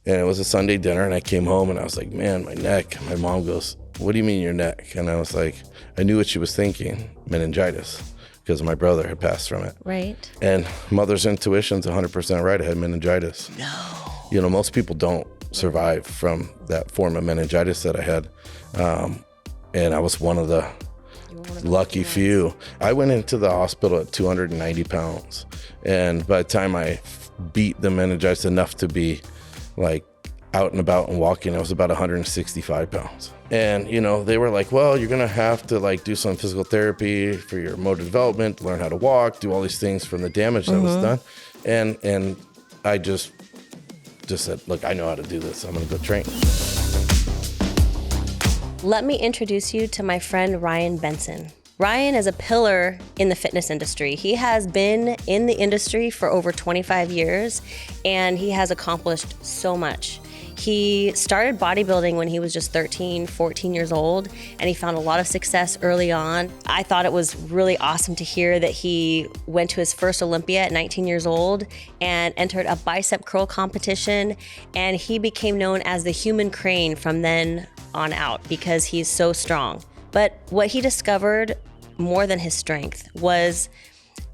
And it was a Sunday dinner, and I came home and I was like, man, my neck. My mom goes, what do you mean your neck? And I was like, I knew what she was thinking, meningitis, because my brother had passed from it. Right. And mother's intuition's 100% right. I had meningitis. No. You know, most people don't survive from that form of meningitis that I had. And I was one of the lucky few. I went into the hospital at 290 pounds. And by the time I beat the meningitis enough to be like out and about and walking, I was about 165 pounds. And, you know, they were like, well, you're going to have to like do some physical therapy for your motor development, learn how to walk, do all these things from the damage that was done. And I just said, look, I know how to do this. I'm going to go train. Let me introduce you to my friend, Ryan Bentson. Ryan is a pillar in the fitness industry. He has been in the industry for over 25 years, and he has accomplished so much. He started bodybuilding when he was just 13, 14 years old, and he found a lot of success early on. I thought it was really awesome to hear that he went to his first Olympia at 19 years old and entered a bicep curl competition, and he became known as the human crane from then on out because he's so strong. But what he discovered more than his strength was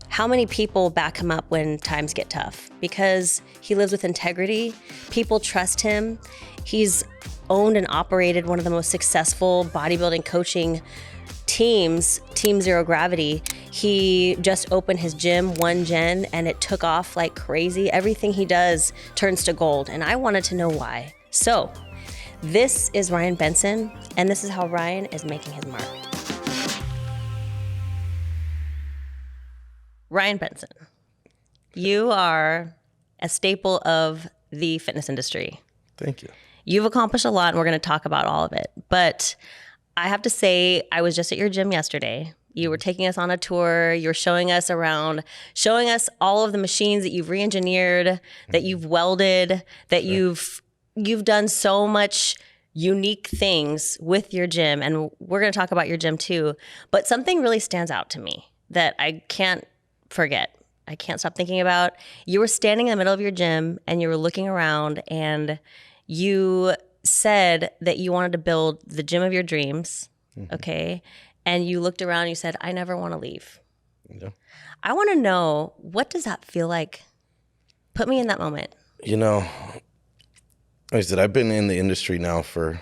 how many people back him up when times get tough, because he lives with integrity. People trust him. He's owned and operated one of the most successful bodybuilding coaching teams, Team Zero Gravity. He just opened his gym, One Gen, and it took off like crazy. Everything he does turns to gold, and I wanted to know why. So this is Ryan Bentson, and this is how Ryan is making his mark. Ryan Bentson, you are a staple of the fitness industry. Thank you. You've accomplished a lot, and we're going to talk about all of it. But I have to say, I was just at your gym yesterday. You were taking us on a tour. You were showing us around, showing us all of the machines that you've re-engineered, that you've welded, that you've done so much unique things with your gym. And we're going to talk about your gym too. But something really stands out to me that I can't forget. I can't stop thinking about. You were standing in the middle of your gym and you were looking around, and you said that you wanted to build the gym of your dreams. Okay. And you looked around and you said, I never want to leave. Yeah. I want to know, what does that feel like? Put me in that moment. You know, like I said, I've been in the industry now for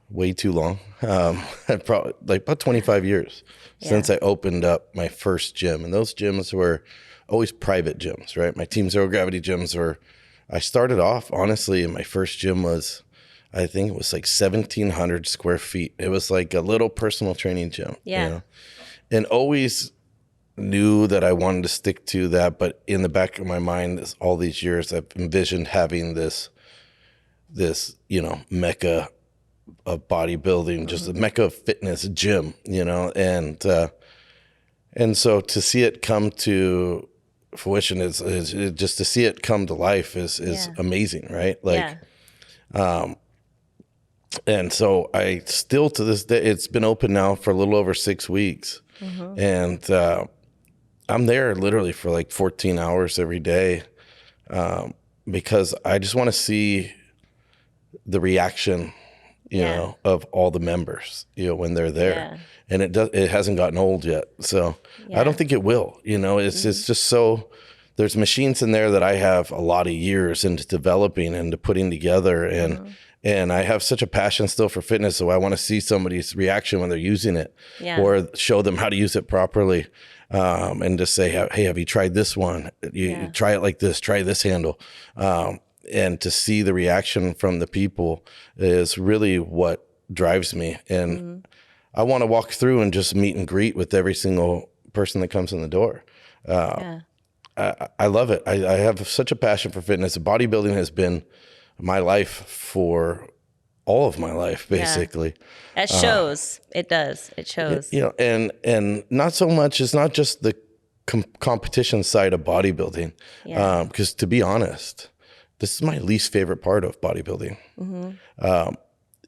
way too long. Probably like about 25 years since I opened up my first gym. And those gyms were always private gyms, right? My Team Zero Gravity gyms were, I started off, honestly, and my first gym was, I think it was like 1,700 square feet. It was like a little personal training gym. Yeah. You know? And always knew that I wanted to stick to that. But in the back of my mind, all these years, I've envisioned having this, you know, mecca of bodybuilding, just a mecca of fitness gym, you know, and so to see it come to fruition is just to see it come to life is amazing, right? Like, and so I still, to this day, it's been open now for a little over 6 weeks, and I'm there literally for like 14 hours every day, because I just want to see the reaction, you know, of all the members, you know, when they're there, and it hasn't gotten old yet. So I don't think it will, you know, it's just so, there's machines in there that I have a lot of years into developing and to putting together, and I have such a passion still for fitness. So I want to see somebody's reaction when they're using it, or show them how to use it properly. And just say, hey, have you tried this one? You try it like this, try this handle. And to see the reaction from the people is really what drives me. And I want to walk through and just meet and greet with every single person that comes in the door. I love it. I have such a passion for fitness. Bodybuilding has been my life for all of my life, basically. It shows. It does. It shows. You know, and not so much, it's not just the competition side of bodybuilding. Because to be honest, this is my least favorite part of bodybuilding.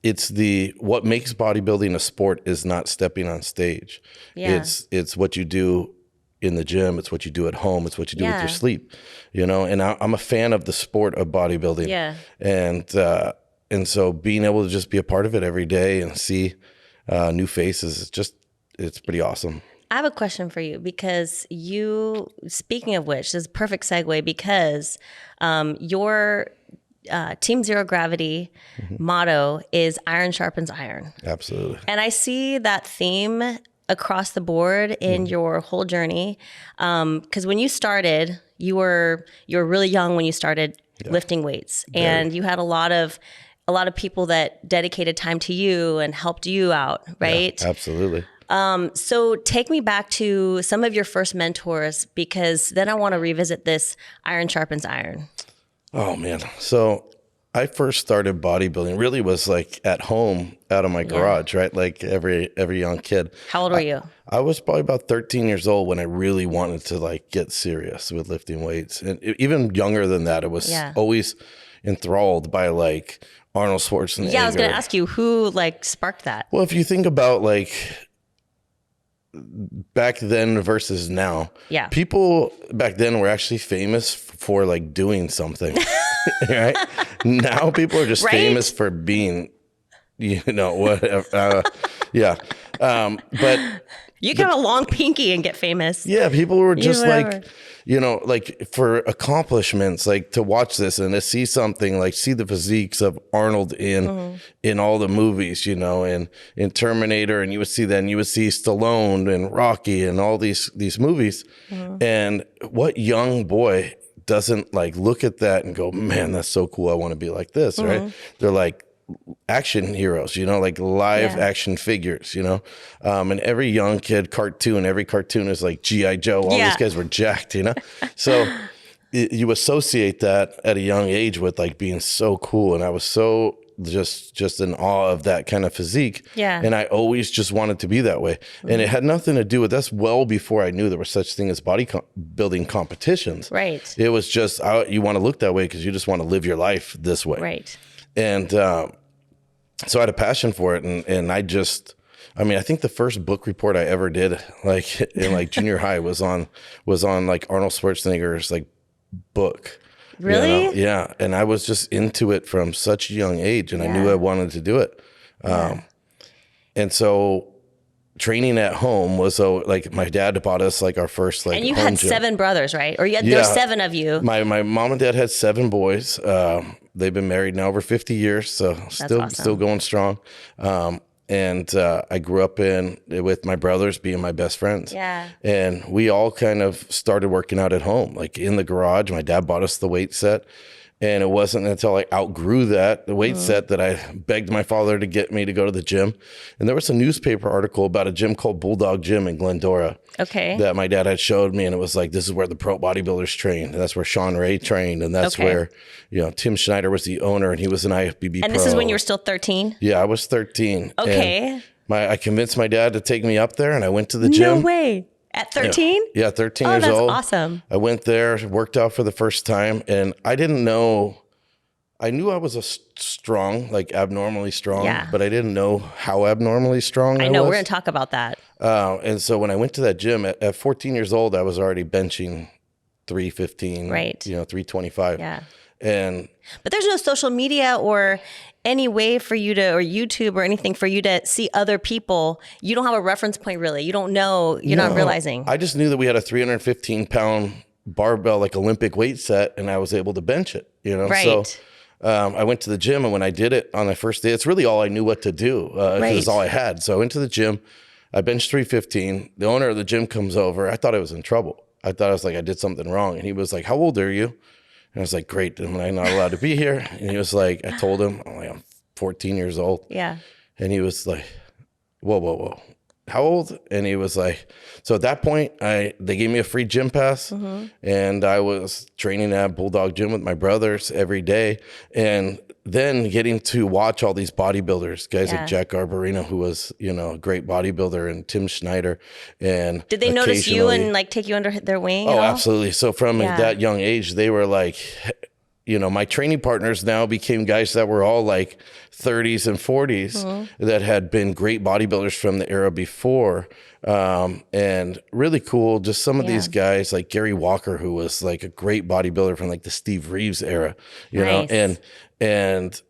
It's what makes bodybuilding a sport is not stepping on stage. It's what you do in the gym. It's what you do at home. It's what you do with Yeah. your sleep, you know, and I'm a fan of the sport of bodybuilding. Yeah. And so being able to just be a part of it every day and see new faces, it's pretty awesome. I have a question for you because speaking of which, this is a perfect segue because your Team Zero Gravity motto is iron sharpens iron. Absolutely. And I see that theme across the board in your whole journey. Because when you started, you were really young when you started lifting weights, and you had a lot of people that dedicated time to you and helped you out, right? Yeah, absolutely. So take me back to some of your first mentors, because then I want to revisit this iron sharpens iron. Oh man. So I first started bodybuilding really was like at home out of my garage, right? Like every young kid. How old were you? I was probably about 13 years old when I really wanted to like get serious with lifting weights. And even younger than that, it was always enthralled by like Arnold Schwarzenegger. Yeah, I was going to ask you who like sparked that. Well, if you think about like back then versus now, people back then were actually famous for like doing something, right? Now people are just famous for being, you know, whatever. But you can have a long pinky and get famous. Yeah, people were just whatever. like, you know, like for accomplishments, like to watch this and to see something, like see the physiques of Arnold in all the movies, you know, and in Terminator, and you would see Stallone and Rocky and all these movies. And what young boy doesn't like look at that and go, man, that's so cool. I want to be like this, right? They're like action heroes, you know, like live action figures, you know, and every young kid every cartoon is like G.I. Joe. All these guys were jacked, you know, so you associate that at a young age with like being so cool. And I was so just in awe of that kind of physique. Yeah. And I always just wanted to be that way. And it had nothing to do with that's well before I knew there was such thing as bodybuilding competitions. Right. It was just, you want to look that way because you just want to live your life this way. Right. And, so I had a passion for it, and I think the first book report I ever did, like in like junior high, was on like Arnold Schwarzenegger's like book. Really? You know? Yeah, and I was just into it from such a young age, and I knew I wanted to do it. And so training at home was like my dad bought us like our first like. And you had 7 brothers, right? Or there's 7 of you. My mom and dad had 7 boys. They've been married now over 50 years, so still going strong. And I grew up with my brothers being my best friends. Yeah. And we all kind of started working out at home, like in the garage. My dad bought us the weight set. And it wasn't until I outgrew the weight set, that I begged my father to get me to go to the gym. And there was a newspaper article about a gym called Bulldog Gym in Glendora. Okay. That my dad had showed me. And it was like, this is where the pro bodybuilders train. And that's where Sean Ray trained. And that's where, you know, Tim Schneider was the owner, and he was an IFBB pro. And this is when you were still 13? Yeah, I was 13. Okay. And I convinced my dad to take me up there, and I went to the gym. No way. At 13? Yeah, 13 years old. Oh, that's awesome. I went there, worked out for the first time, and I didn't know. I knew I was a strong, like abnormally strong, but I didn't know how abnormally strong I was. We're going to talk about that. And so when I went to that gym at 14 years old, I was already benching 315, right? You know, 325. Yeah. But there's no social media or any way for you to, or YouTube or anything for you to see other people. You don't have a reference point, really. You don't know. You're not realizing. I just knew that we had a 315-pound barbell, like Olympic weight set, and I was able to bench it, you know? Right. So I went to the gym, and when I did it on the first day, it's really all I knew what to do. It was all I had. So I went to the gym. I benched 315. The owner of the gym comes over. I thought I was in trouble. I thought I did something wrong. And he was like, how old are you? And I was like, great. Am I not allowed to be here? And he was like, I told him, I'm 14 years old. Yeah. And he was like, whoa. How old? And he was like, so at that point, they gave me a free gym pass, and I was training at Bulldog Gym with my brothers every day. And then getting to watch all these bodybuilders, guys like Jack Garbarino, who was, you know, a great bodybuilder, and Tim Schneider. And did they notice you and like take you under their wing? Oh, absolutely. So from that young age, they were like, my training partners now became guys that were all like 30s and 40s that had been great bodybuilders from the era before. And really cool. Just some of these guys like Gary Walker, who was like a great bodybuilder from like the Steve Reeves era, you know, and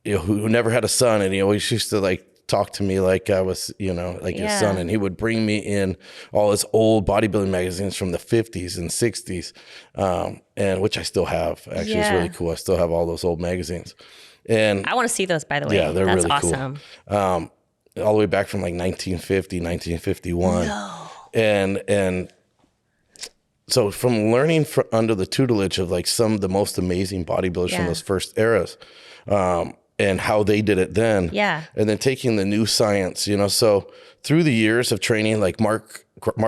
who never had a son. And he always used to like talk to me like I was, like his son. And he would bring me in all his old bodybuilding magazines from the 50s and 60s. And which I still have, actually. It's really cool. I still have all those old magazines. And I want to see those, by the way. Yeah, they're That's really awesome. Cool. All the way back from like 1950, 1951. No. And so from learning under the tutelage of like some of the most amazing bodybuilders from those first eras, and how they did it then. Yeah. And then taking the new science, so through the years of training, like Mark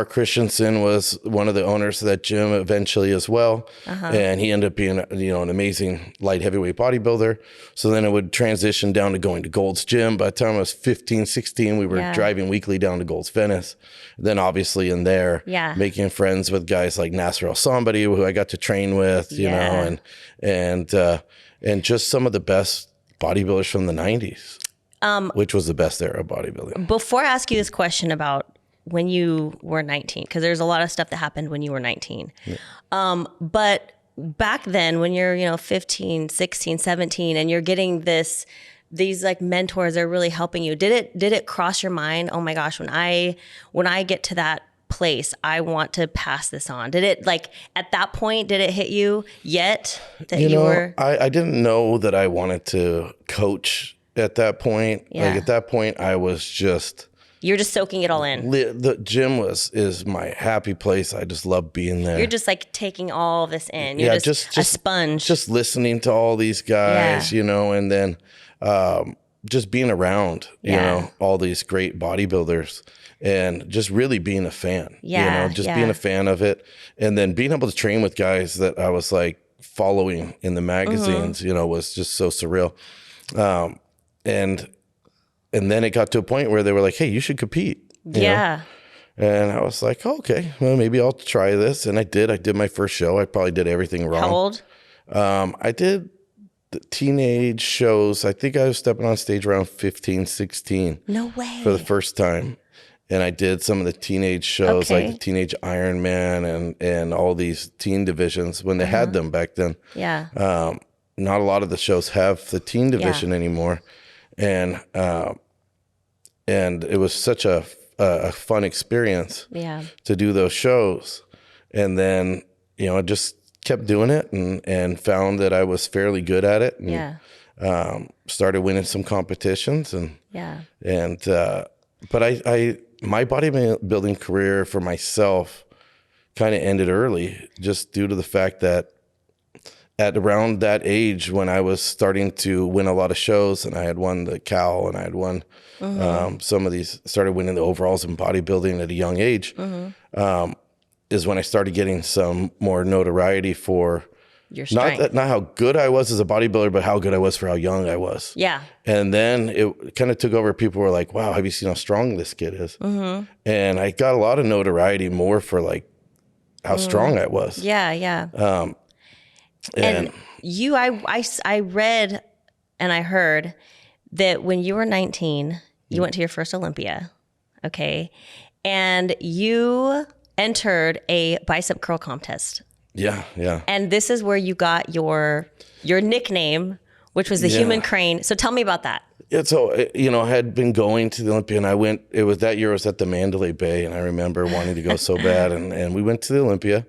Christensen was one of the owners of that gym eventually as well. And he ended up being, an amazing light heavyweight bodybuilder. So then it would transition down to going to Gold's Gym. By the time I was 15, 16, we were driving weekly down to Gold's Venice. Then obviously in there, making friends with guys like Nasser El-Somebody, who I got to train with, and just some of the best bodybuilders from the 90s, which was the best era of bodybuilding. Before I ask you this question about when you were 19, because there's a lot of stuff that happened when you were 19. But back then when you're, 15, 16, 17, and you're getting these like mentors are really helping you, did it cross your mind, oh my gosh, when I get to that place, I want to pass this on? Did it, like, at that point, did it hit you yet that you were? I didn't know that I wanted to coach at that point. Like at that point, I was just... You're just soaking it all in. The gym is my happy place. I just love being there. You're just like taking all this in. You're just a sponge. Just listening to all these guys, and then just being around, all these great bodybuilders. And just really being a fan, being a fan of it. And then being able to train with guys that I was like following in the magazines, was just so surreal. And then it got to a point where they were like, hey, you should compete. You know? And I was like, oh, okay, well, maybe I'll try this. And I did. I did my first show. I probably did everything wrong. How old? I did the teenage shows. I think I was stepping on stage around 15, 16. No way. For the first time. And I did some of the teenage shows, like the Teenage Iron Man and all these teen divisions when they had them back then. Yeah. Not a lot of the shows have the teen division anymore. And it was such a fun experience to do those shows. And then, I just kept doing it and found that I was fairly good at it. And, started winning some competitions. But my bodybuilding career for myself kind of ended early, just due to the fact that at around that age when I was starting to win a lot of shows, and I had won the Cal and I had won some of these, started winning the overalls in bodybuilding at a young age, is when I started getting some more notoriety for your strength. Not how good I was as a bodybuilder, but how good I was for how young I was. Yeah. And then it kind of took over. People were like, wow, have you seen how strong this kid is? And I got a lot of notoriety more for like how strong I was. Yeah, yeah. And you, I read and I heard that when you were 19, you went to your first Olympia, okay? And you entered a bicep curl contest. Yeah, yeah. And this is where you got your nickname, which was the Human Crane. So tell me about that. Yeah, so, I had been going to the Olympia, and that year I was at the Mandalay Bay, and I remember wanting to go so bad, and we went to the Olympia,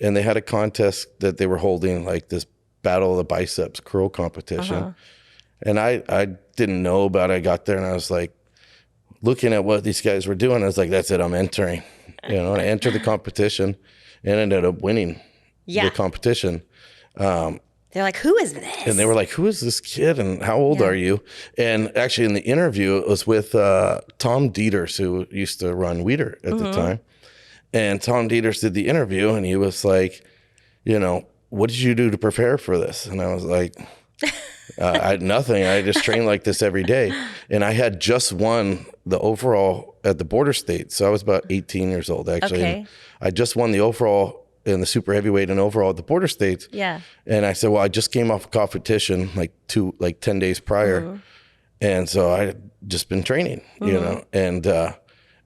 and they had a contest that they were holding, like this Battle of the Biceps curl competition. And I didn't know about it. I got there, and I was like, looking at what these guys were doing, I was like, that's it, I'm entering. And I entered the competition and ended up winning the competition. They're like, who is this? And they were like, who is this kid and how old are you? And actually in the interview, it was with Tom Dieters, who used to run Weider at the time. And Tom Dieters did the interview, and he was like, what did you do to prepare for this? And I was like, I had nothing. I just trained like this every day. And I had just won the overall at the border state. So I was about 18 years old, actually. Okay. I just won the overall in the super heavyweight and overall at the border states. Yeah. And I said, well, I just came off a competition like 10 days prior. And so I had just been training, you know, and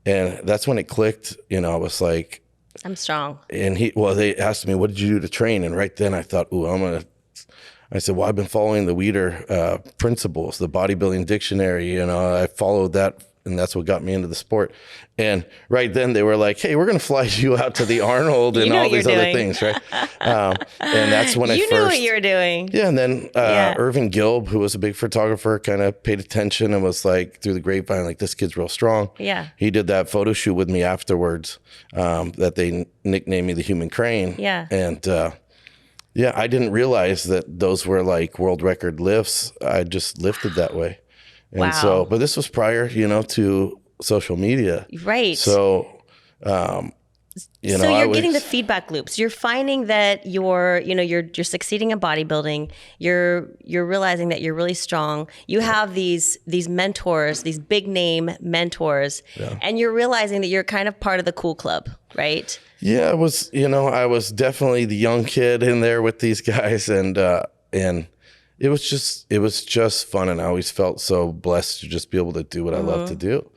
that's when it clicked, you know. I was like, I'm strong. And they asked me, what did you do to train? And right then I thought, I said, well, I've been following the Weider principles, the bodybuilding dictionary, you know, I followed that, and that's what got me into the sport. And right then they were like, hey, we're going to fly you out to the Arnold and all these other things, right? And that's when you knew what you were doing. Yeah, and then Irvin Gilb, who was a big photographer, kind of paid attention and was like, through the grapevine, like, this kid's real strong. Yeah. He did that photo shoot with me afterwards, that they nicknamed me the Human Crane. Yeah. And yeah, I didn't realize that those were like world record lifts. I just lifted that way. And so, but this was prior, you know, to social media. Right. So, you know, you're getting the feedback loops. You're finding that you're succeeding in bodybuilding. You're realizing that you're really strong. You have these mentors, these big name mentors, and you're realizing that you're kind of part of the cool club, right? Yeah, I was definitely the young kid in there with these guys, and it was just fun, and I always felt so blessed to just be able to do what I love to do.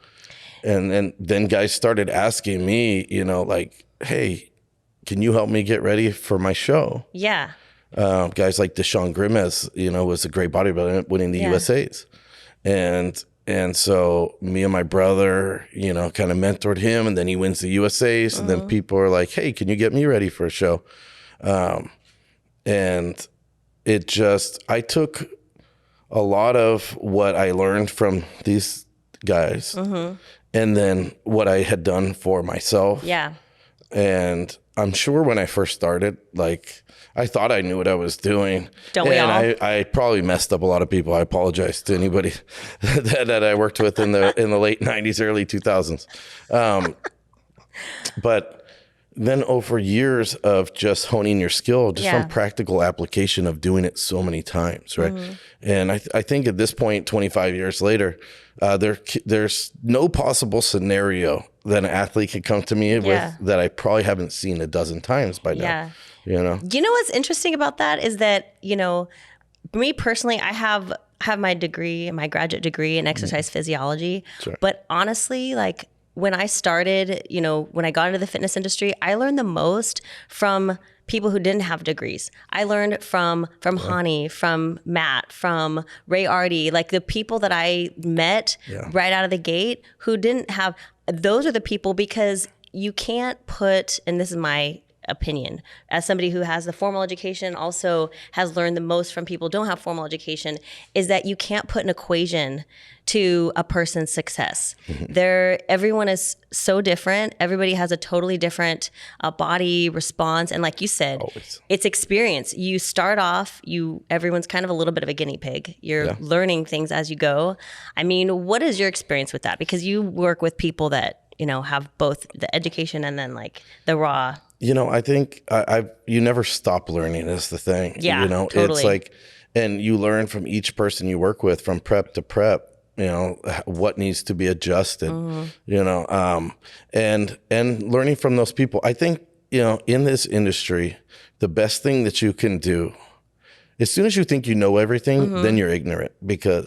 And then guys started asking me, you know, like, hey, can you help me get ready for my show? Yeah. Guys like Deshaun Grimes, you know, was a great bodybuilder, winning the USAs. And so me and my brother, you know, kind of mentored him, and then he wins the USAs. And then people are like, hey, can you get me ready for a show? And I took a lot of what I learned from these guys and then what I had done for myself. Yeah. And I'm sure when I first started, like, I thought I knew what I was doing. Don't we all? I probably messed up a lot of people. I apologize to anybody that I worked with in the late 90s, early 2000s. But then over years of just honing your skill, just from practical application of doing it so many times, right? And I think at this point, 25 years later, there's no possible scenario that an athlete could come to me with that I probably haven't seen a dozen times by now. Yeah. You know? You know what's interesting about that is that, you know, me personally, I have my degree, my graduate degree in exercise physiology. Right. But honestly, like, when I started, you know, when I got into the fitness industry, I learned the most from people who didn't have degrees. I learned from Hani, from Matt, from Ray Artie, like the people that I met right out of the gate who didn't have, those are the people, because you can't put, and this is my opinion, as somebody who has the formal education, also has learned the most from people who don't have formal education, is that you can't put an equation to a person's success. Everyone is so different. Everybody has a totally different body response. And like you said, it's experience. You start off, everyone's kind of a little bit of a guinea pig. You're learning things as you go. I mean, what is your experience with that? Because you work with people that, you know, have both the education and then like the raw. You know, I think you never stop learning is the thing. Yeah, you know, totally. It's like, and you learn from each person you work with, from prep to prep, you know, what needs to be adjusted, you know, and learning from those people. I think, you know, in this industry, the best thing that you can do, as soon as you think you know everything, then you're ignorant, because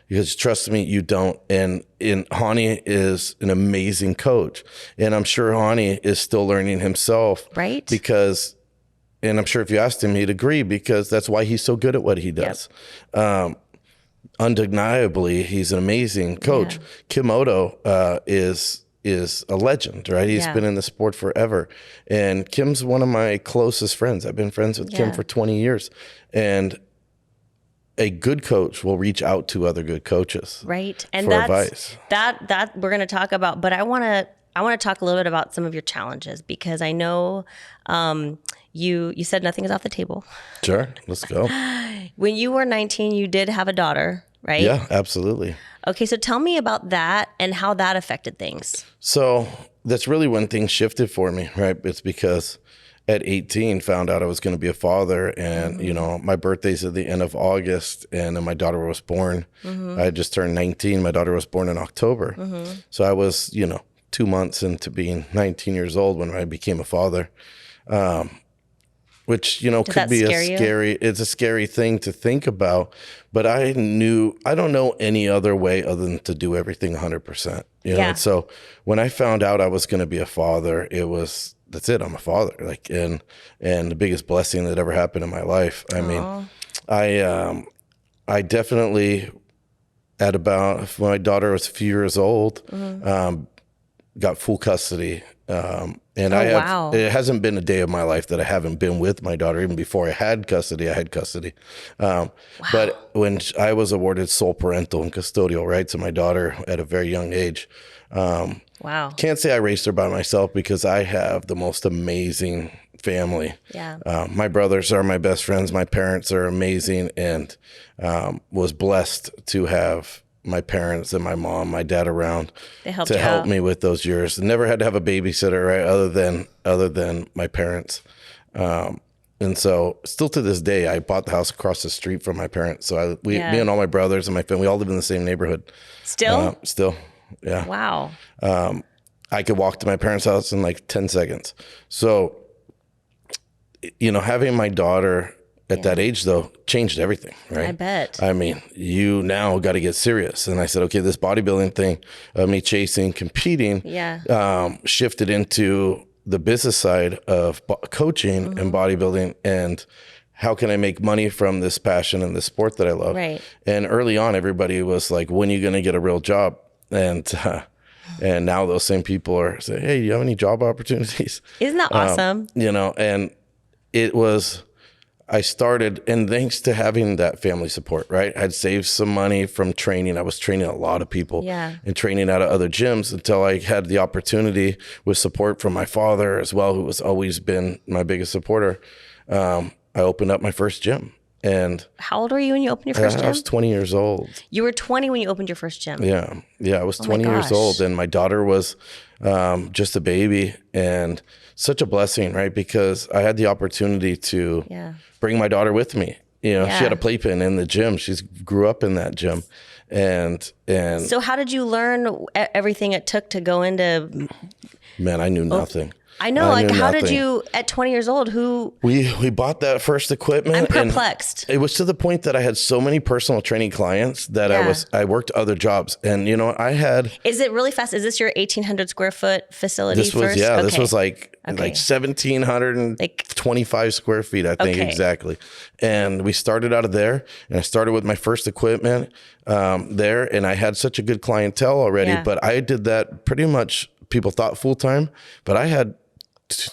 because trust me, you don't. And Hani is an amazing coach, and I'm sure Hani is still learning himself, right? Because, and I'm sure if you asked him, he'd agree, because that's why he's so good at what he does. Undeniably, he's an amazing coach. Kimoto is a legend, right? He's been in the sport forever. And Kim's one of my closest friends. I've been friends with Kim for 20 years. And a good coach will reach out to other good coaches. Right. And for advice. That we're going to talk about, but I want to talk a little bit about some of your challenges, because I know you said nothing is off the table. Sure. Let's go. When you were 19, you did have a daughter, right? Yeah, absolutely. Okay, so tell me about that and how that affected things. So that's really when things shifted for me, right? It's because at 18, found out I was going to be a father, and you know, my birthday's at the end of August, and then my daughter was born. I had just turned 19. My daughter was born in October. So I was, you know, 2 months into being 19 years old when I became a father. which, Does could that be scare you? it's a scary thing to think about, but I don't know any other way other than to do everything 100%, Yeah. And so when I found out I was going to be a father, that's it. I'm a father. Like, and the biggest blessing that ever happened in my life. I mean, I definitely, at about when my daughter was a few years old, got full custody. And Wow. it hasn't been a day of my life that I haven't been with my daughter. Even before I had custody, But when I was awarded sole parental and custodial rights of my daughter at a very young age, Wow. can't say I raised her by myself because I have the most amazing family. Yeah. My brothers are my best friends. My parents are amazing, and was blessed to have my parents and my mom, my dad around They helped to you help out. me with those years. Never had to have a babysitter, right? Other than my parents. And so still to this day, I bought the house across the street from my parents. So me and all my brothers and my family, we all live in the same neighborhood. Still? Still. Yeah. Wow. I could walk to my parents' house in like 10 seconds. So, having my daughter at that age, though, changed everything, right? I bet. I mean, you now got to get serious. And I said, okay, this bodybuilding thing, me chasing, competing, shifted into the business side of coaching and bodybuilding, and how can I make money from this passion and this sport that I love? Right. And early on, everybody was like, when are you going to get a real job? And now those same people are saying, hey, do you have any job opportunities? Isn't that awesome? And it was, I started, and thanks to having that family support, right? I'd saved some money from training. I was training a lot of people and training out of other gyms until I had the opportunity, with support from my father as well, who has always been my biggest supporter. I opened up my first gym. And how old were you when you opened your first gym? I was 20 years old. You were 20 when you opened your first gym? Yeah. I was 20 years old, and my daughter was just a baby, and such a blessing, right? Because I had the opportunity to bring my daughter with me. She had a playpen in the gym. She grew up in that gym. And so how did you learn everything it took to go into? Man, I knew nothing. I know. Like, how did you, at 20 years old, we bought that first equipment? I'm perplexed. It was to the point that I had so many personal training clients that I worked other jobs. And, I had. Is it really fast? Is this your 1,800 square foot facility this was, first? This was like 1,725 square feet, I think, exactly. And we started out of there, and I started with my first equipment there, and I had such a good clientele already, but I did that pretty much, people thought full-time, but I had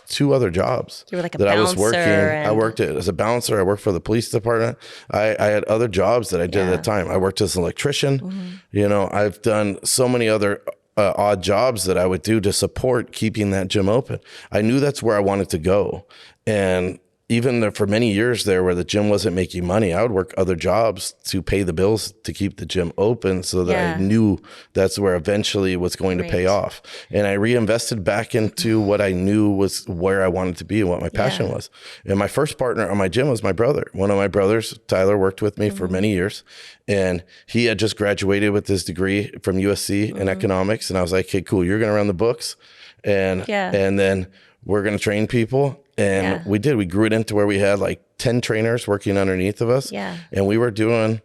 two other jobs. You were like a that bouncer. I was working. I worked as a bouncer. I worked for the police department. I had other jobs that I did at the time. I worked as an electrician. I've done so many other odd jobs that I would do to support keeping that gym open. I knew that's where I wanted to go. And even for many years there, where the gym wasn't making money, I would work other jobs to pay the bills to keep the gym open, so that I knew that's where eventually it was going to pay off. And I reinvested back into what I knew was where I wanted to be and what my passion was. And my first partner on my gym was my brother. One of my brothers, Tyler, worked with me for many years, and he had just graduated with his degree from USC in economics. And I was like, hey, cool, you're going to run the books, and then we're going to train people. And we did. We grew it into where we had like 10 trainers working underneath of us. And we were doing,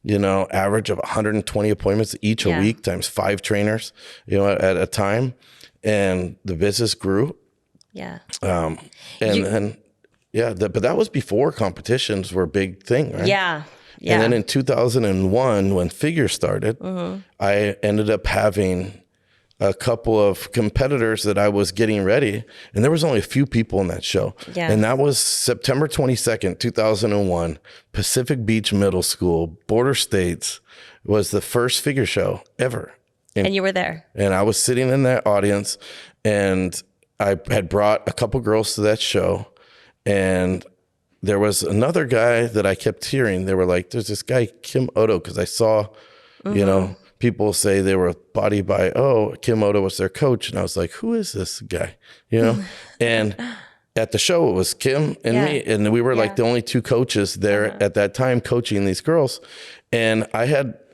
average of 120 appointments each a week times 5 trainers, at a time. And the business grew. But that was before competitions were a big thing, right? And then in 2001, when Figure started, I ended up having a couple of competitors that I was getting ready, and there was only a few people in that show. And that was September 22nd, 2001, Pacific Beach Middle School, Border States, was the first figure show ever. And you were there. And I was sitting in that audience, and I had brought a couple girls to that show, and there was another guy that I kept hearing. They were like, there's this guy, Kim Odo, because I saw, people say they were bodied by, Kim Odo was their coach. And I was like, who is this guy? And at the show, it was Kim and me, and we were like the only two coaches there at that time coaching these girls. And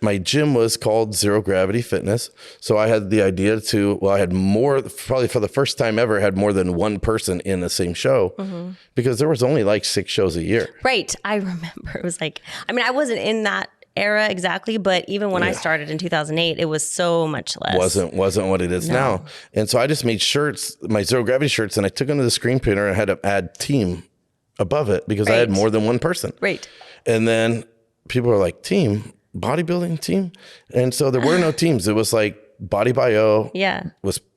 my gym was called Zero Gravity Fitness. So I had the idea I had more, probably for the first time ever, had more than one person in the same show because there was only like 6 shows a year. Right. I remember it was like, I mean, I wasn't in that era exactly, but even when I started in 2008, it was so much less. Wasn't what it is now. And so I just made shirts, my Zero Gravity shirts, and I took them to the screen printer and I had to add team above it because I had more than one person. Right. And then people were like, team, bodybuilding team? And so there were no teams. It was like Body Bio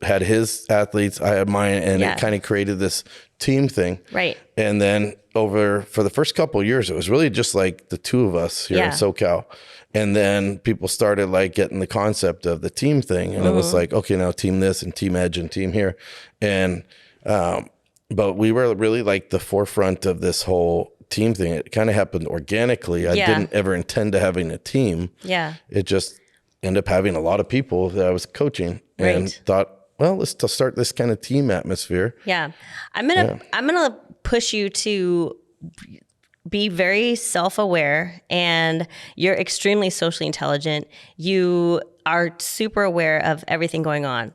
had his athletes, I had mine, and it kind of created this team thing. Right. And then for the first couple of years, it was really just like the two of us here in SoCal. And then people started like getting the concept of the team thing. And it was like, okay, now team this and team edge and team here. And, but we were really like the forefront of this whole team thing. It kind of happened organically. I didn't ever intend to having a team. Yeah. It just ended up having a lot of people that I was coaching and thought, well, let's start this kind of team atmosphere. Yeah. I'm going to push you to be very self-aware, and you're extremely socially intelligent. You are super aware of everything going on.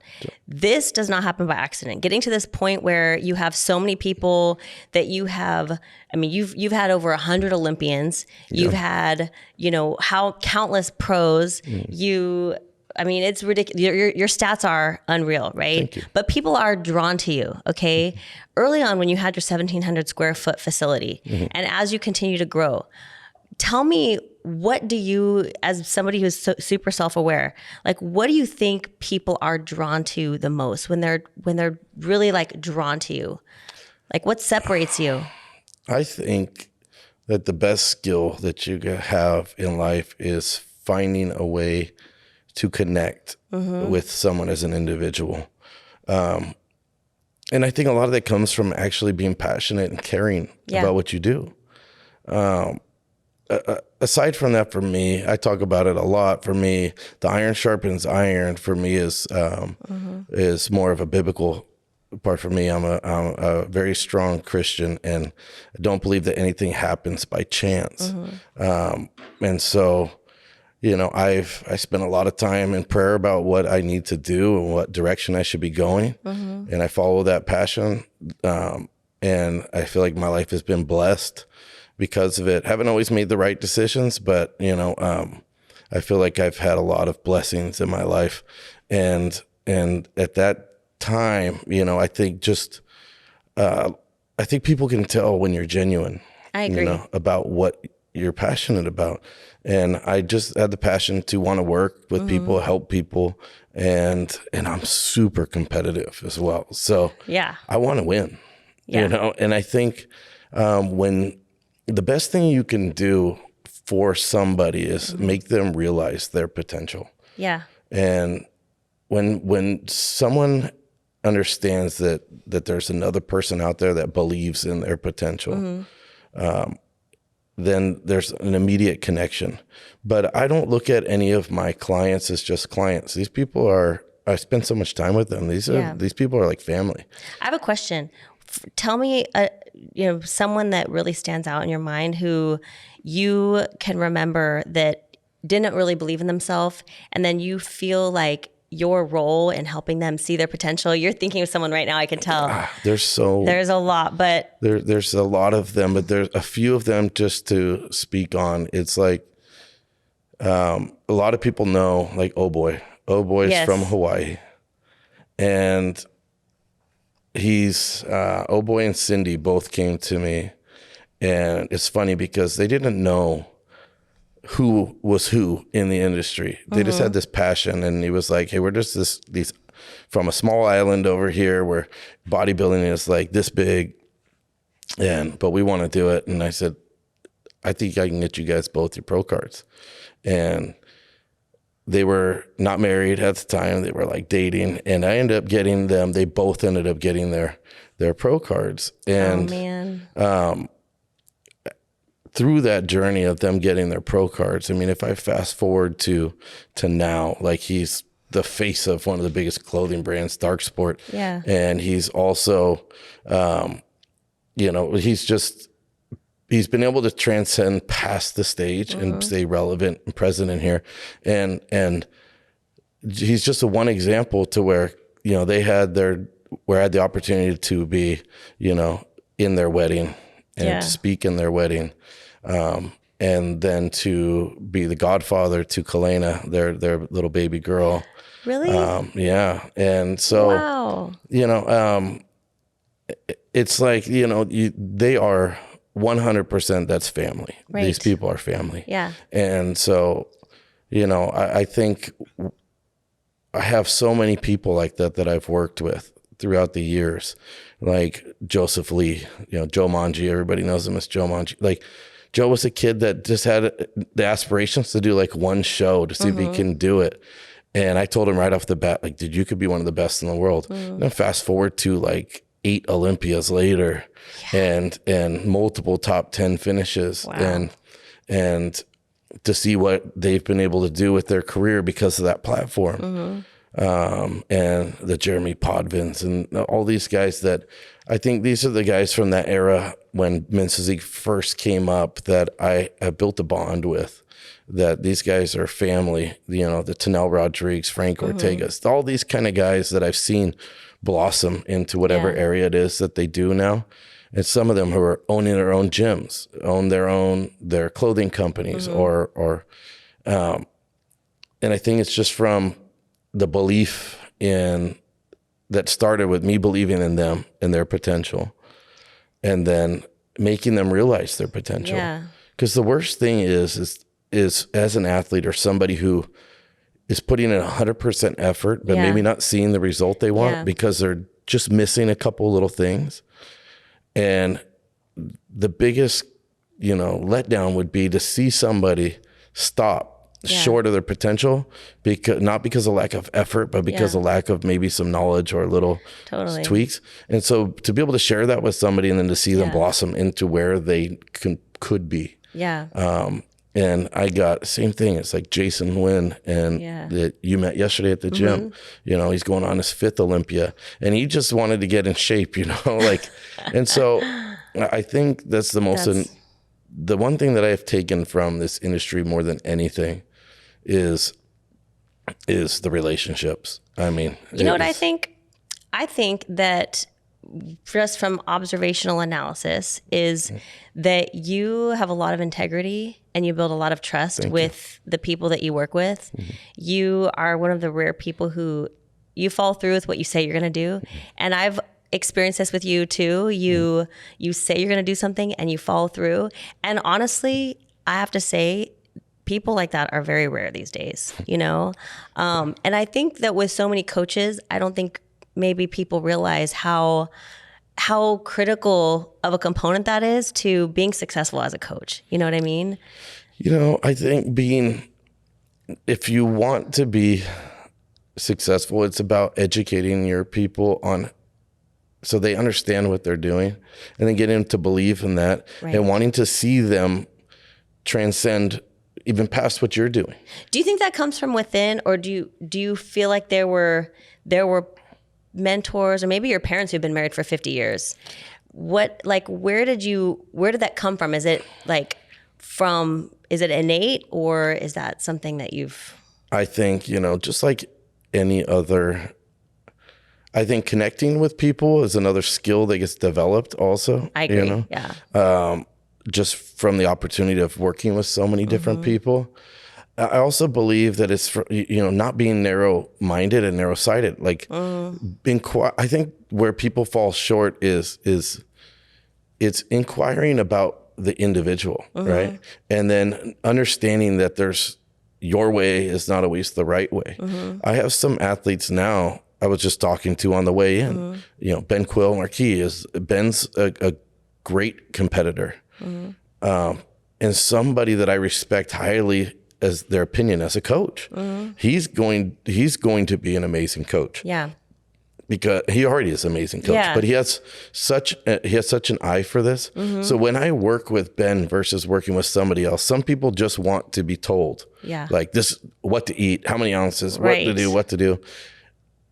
This does not happen by accident. Getting to this point where you have so many people that you have, I mean, you've had over 100 Olympians. You've had, how countless pros. I mean, it's ridiculous. Your stats are unreal, right? Thank you. But people are drawn to you, okay? Early on when you had your 1,700 square foot facility, and as you continue to grow, tell me, what do you, as somebody who's super self-aware, like what do you think people are drawn to the most when they're really like drawn to you? Like what separates you? I think that the best skill that you can have in life is finding a way to connect with someone as an individual. And I think a lot of that comes from actually being passionate and caring about what you do. Aside from that, for me, I talk about it a lot. For me, the iron sharpens iron. For me, is more of a biblical part. For me, I'm a very strong Christian, and I don't believe that anything happens by chance. And so, I spent a lot of time in prayer about what I need to do and what direction I should be going, and I follow that passion. And I feel like my life has been blessed because of it. Haven't always made the right decisions, but I feel like I've had a lot of blessings in my life. And at that time, I think I think people can tell when you're genuine. I agree. About what you're passionate about. And I just had the passion to want to work with people, help people, and I'm super competitive as well. So I want to win. And I think when the best thing you can do for somebody is make them realize their potential. Yeah. And when someone understands that there's another person out there that believes in their potential, then there's an immediate connection. But I don't look at any of my clients as just clients. These people I spend so much time with them. These people are like family. I have a question. Tell me, someone that really stands out in your mind who you can remember that didn't really believe in themselves, and then you feel like your role in helping them see their potential. You're thinking of someone right now, I can tell. There's a lot, but there's a lot of them, but there's a few of them just to speak on. It's like a lot of people know, like Oh Boy's from Hawaii, and he's Oh Boy and Cindy both came to me, and it's funny because they didn't know who was who in the industry. They just had this passion, and he was like, hey, we're just these from a small island over here where bodybuilding is like this big, but we want to do it. And I said, I think I can get you guys both your pro cards. And they were not married at the time. They were like dating, and I ended up getting them. They both ended up getting their pro cards. And through that journey of them getting their pro cards, I mean, if I fast forward to now, like he's the face of one of the biggest clothing brands, Dark Sport. Yeah. And he's also he's been able to transcend past the stage and stay relevant and present in here. And he's just a one example to where, they had had the opportunity to be, in their wedding and to speak in their wedding. And then to be the godfather to Kalena, their little baby girl. Really? Yeah. And so, wow. It's like, they are 100% that's family. Right. These people are family. Yeah. And so, I think I have so many people like that I've worked with throughout the years, like Joseph Lee, Joe Manji, everybody knows him as Joe Manji. Like, Joe was a kid that just had the aspirations to do like one show to see if he can do it. And I told him right off the bat, like, dude, you could be one of the best in the world. And then fast forward to like 8 Olympias later and multiple top 10 finishes. Wow. And to see what they've been able to do with their career because of that platform. And the Jeremy Podvins and all these guys that I think these are the guys from that era when men's physique first came up that I built a bond with, that these guys are family, the Tanel Rodriguez, Frank Ortega's, all these kind of guys that I've seen blossom into whatever area it is that they do now. And some of them who are owning their own gyms, own their clothing companies and I think it's just from the belief that started with me believing in them and their potential and then making them realize their potential. Yeah. Because the worst thing is as an athlete or somebody who is putting in 100% effort, but maybe not seeing the result they want because they're just missing a couple little things. And the biggest, letdown would be to see somebody stop short of their potential, not because of lack of effort, but because of lack of maybe some knowledge or little tweaks. And so to be able to share that with somebody and then to see them blossom into where they could be. Yeah. And I got same thing. It's like Jason Nguyen that you met yesterday at the gym. He's going on his 5th Olympia and he just wanted to get in shape, and so I think that's the most, the one thing that I've taken from this industry more than anything is the relationships. I mean, what I think? I think that just from observational analysis is that you have a lot of integrity and you build a lot of trust with the people that you work with. You are one of the rare people who you follow through with what you say you're going to do. And I've experienced this with you too. You say you're going to do something and you follow through. And honestly, I have to say, people like that are very rare these days, And I think that with so many coaches, I don't think maybe people realize how critical of a component that is to being successful as a coach. You know what I mean? I think if you want to be successful, it's about educating your people so they understand what they're doing and then getting them to believe in that and wanting to see them transcend even past what you're doing. Do you think that comes from within, or do you feel like there were mentors or maybe your parents who've been married for 50 years? Where did that come from? Is it is it innate, or is that something that I think, just like any other, I think connecting with people is another skill that gets developed also. I agree. Yeah. Just from the opportunity of working with so many different people. I also believe that it's not being narrow-minded and narrow-sighted. I think where people fall short is it's inquiring about the individual, right? And then understanding that your way is not always the right way. I have some athletes now I was just talking to on the way in. Ben Quill Marquis Ben's a great competitor. And somebody that I respect highly as their opinion as a coach. He's going to be an amazing coach. Yeah. Because he already is an amazing coach, but he has such an eye for this. So when I work with Ben versus working with somebody else, some people just want to be told, like this, what to eat, how many ounces, what to do.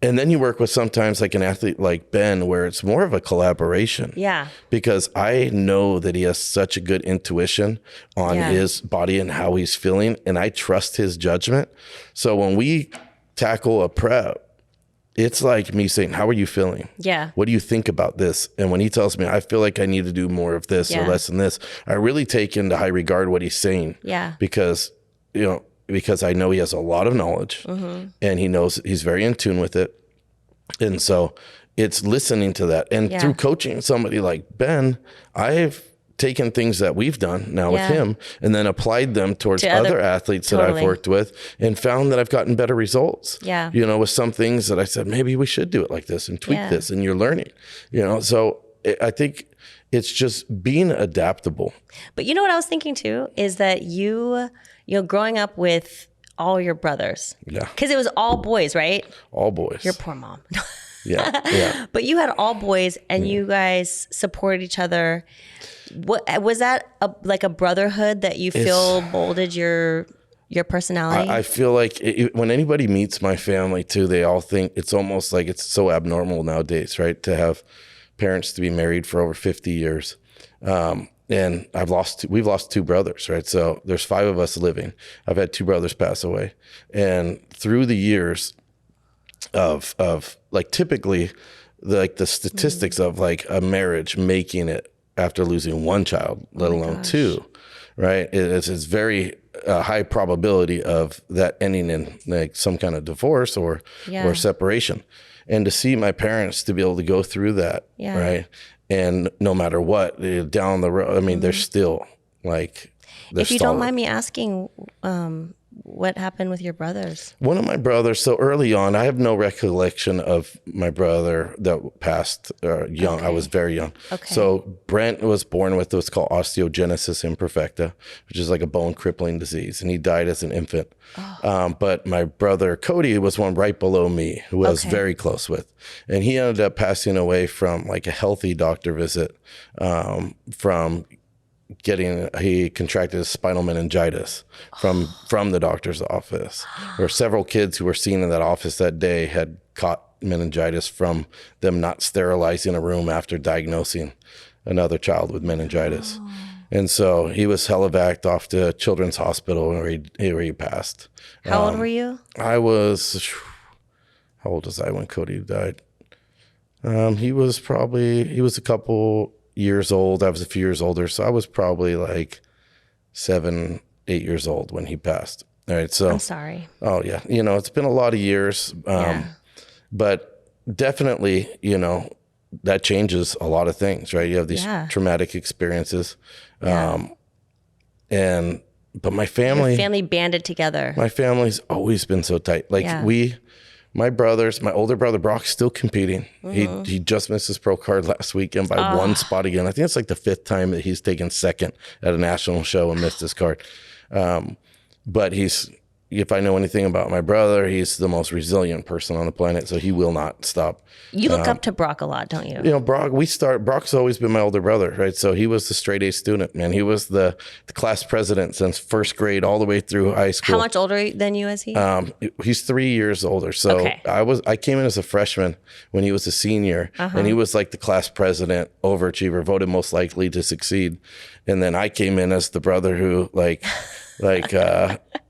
And then you work with sometimes like an athlete like Ben, where it's more of a collaboration. Yeah. Because I know that he has such a good intuition on his body and how he's feeling, and I trust his judgment. So when we tackle a prep, it's like me saying, how are you feeling? Yeah. What do you think about this? And when he tells me, I feel like I need to do more of this or less than this, I really take into high regard what he's saying. Yeah. Because, because I know he has a lot of knowledge and he knows he's very in tune with it. And so it's listening to that. And through coaching somebody like Ben, I've taken things that we've done now with him and then applied them towards other athletes that I've worked with and found that I've gotten better results. Yeah. With some things that I said, maybe we should do it like this and tweak this, and you're learning, so I think it's just being adaptable. But you know what I was thinking too, is that you growing up with all your brothers. Yeah. Because it was all boys, right? All boys. Your poor mom. Yeah. But you had all boys and you guys supported each other. What was that like a brotherhood that you feel molded your personality? I feel like when anybody meets my family too, they all think it's almost like it's so abnormal nowadays, right? To have parents to be married for over 50 years. And we've lost two brothers, right? So there's 5 of us living. I've had 2 brothers pass away. And through the years of like typically the statistics of like a marriage making it after losing 1 child, let alone 2, right? It's very high probability of that ending in like some kind of divorce or separation. And to see my parents to be able to go through that, right? And no matter what, down the road, I mean, they're still like, if you don't mind me asking, what happened with your brothers? One of my brothers, so early on, I have no recollection of my brother that passed young. I was very young. Okay. So Brent was born with what's called osteogenesis imperfecta, which is like a bone crippling disease, and he died as an infant. But my brother Cody was one right below me, who I was very close with, and he ended up passing away from like a healthy doctor visit from he contracted spinal meningitis from the doctor's office. There were several kids who were seen in that office that day had caught meningitis from them not sterilizing a room after diagnosing another child with meningitis. And so he was helivaced off to Children's Hospital where he passed. How old were you? How old was I when Cody died? He was a couple years old. I was a few years older, so I was probably like 7, 8 years old when he passed. All right, so I'm sorry. Oh yeah, it's been a lot of years, but definitely, that changes a lot of things, right? You have these traumatic experiences, but my family, your family banded together. My family's always been so tight. Like my older brother Brock's still competing. He just missed his pro card last weekend by 1 spot again. I think it's like the 5th time that he's taken second at a national show and missed his card. But if I know anything about my brother, he's the most resilient person on the planet, so he will not stop. You look up to Brock a lot, don't you? Brock's always been my older brother, right? So he was the straight A student, man. He was the class president since 1st grade all the way through high school. How much older than you is he? He's 3 years older. So I came in as a freshman when he was a senior, and he was like the class president, overachiever, voted most likely to succeed. And then I came in as the brother who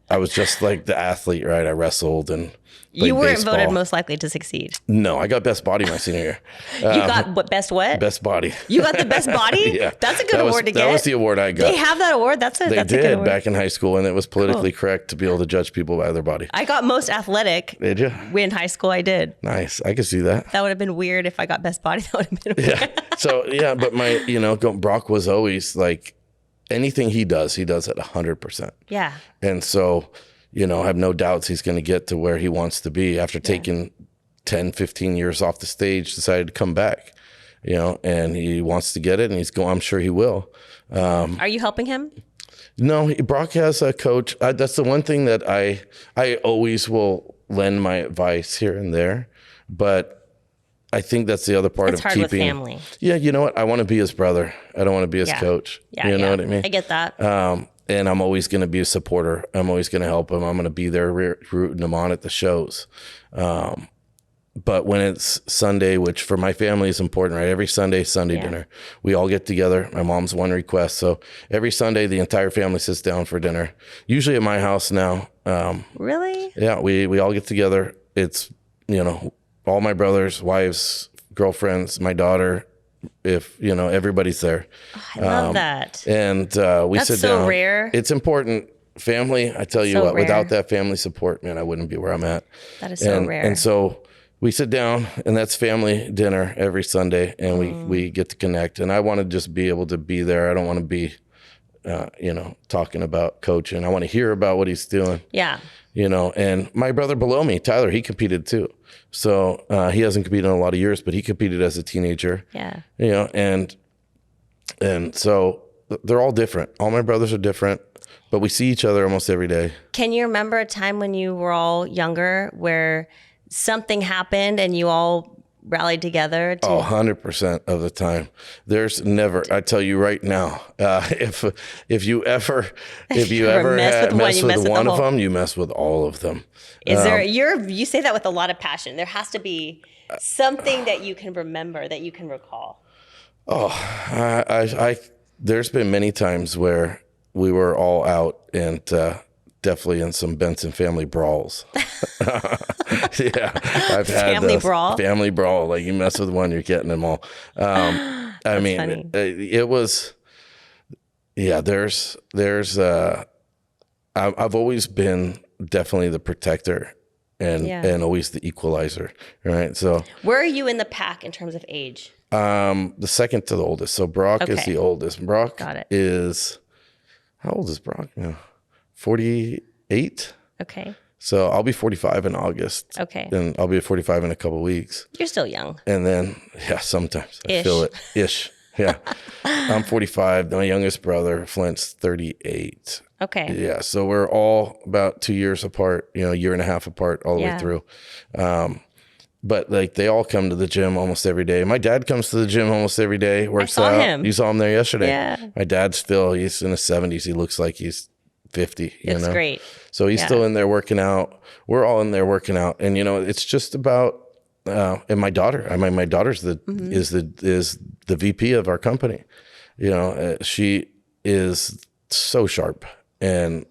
I was just like the athlete, right? I wrestled and played You weren't baseball. voted most likely to succeed. No, I got best body my senior year. You got best what? Best body. You got the best body? Yeah. That's a good award to get. That was the award I got. They have that award? That's a good award. Back in high school, and it was politically correct to be able to judge people by their body. I got most athletic. Did you? In high school, I did. Nice. I could see that. That would have been weird if I got best body. That would have been weird. Yeah. So, but Brock was always like, anything he does at 100%. Yeah. And so, I have no doubts he's going to get to where he wants to be after taking 10, 15 years off the stage, decided to come back, and he wants to get it, and I'm sure he will. Are you helping him? No, Brock has a coach. That's the one thing that I always will lend my advice here and there, but I think that's the other part it's of hard keeping. With family. Yeah, you know what? I want to be his brother. I don't want to be his coach. Yeah, you know what I mean? I get that. And I'm always going to be a supporter. I'm always going to help him. I'm going to be there rooting him on at the shows. But when it's Sunday, which for my family is important, right? Every Sunday dinner, we all get together. My mom's one request. So every Sunday, the entire family sits down for dinner, usually at my house now. Really? Yeah, we all get together. It's, all my brothers, wives, girlfriends, my daughter, if, everybody's there. Oh, I love that. And we That's sit so down. rare. It's important. Family, I tell you So what, rare. without that family support, man, I wouldn't be where I'm at. That is so rare. And so we sit down, and that's family dinner every Sunday, and we get to connect. And I want to just be able to be there. I don't want to be, talking about coaching. I want to hear about what he's doing. Yeah. And my brother below me, Tyler, he competed too. So he hasn't competed in a lot of years, but he competed as a teenager. Yeah. And so they're all different. All my brothers are different, but we see each other almost every day. Can you remember a time when you were all younger where something happened and you all rallied together? 100% of the time. There's never, I tell you right now, if you ever mess with one of them, you mess with all of them. Is there, you say that with a lot of passion. There has to be something that you can remember, that you can recall. There's been many times where we were all out and definitely in some Bentson family brawls. Yeah, I've had family brawl. Family brawl. Like you mess with one, you're getting them all. I mean, it was. Yeah, I've always been definitely the protector and always the equalizer, right? So where are you in the pack in terms of age? The second to the oldest. So Brock is the oldest. Brock is, how old is Brock now? 48. Okay. So I'll be 45 in August. Okay. And I'll be 45 in a couple of weeks. You're still young. And then, sometimes I feel it. Ish. Yeah. I'm 45. My youngest brother, Flint's 38. Okay. Yeah. So we're all about 2 years apart, a year and a half apart all the way through. But like they all come to the gym almost every day. My dad comes to the gym almost every day, works out. Him. You saw him there yesterday. Yeah. My dad's he's in his 70s. He looks like he's 50. It's great. So he's still in there working out. We're all in there working out. And, it's just about, and my daughter, my daughter's is the VP of our company. She is so sharp and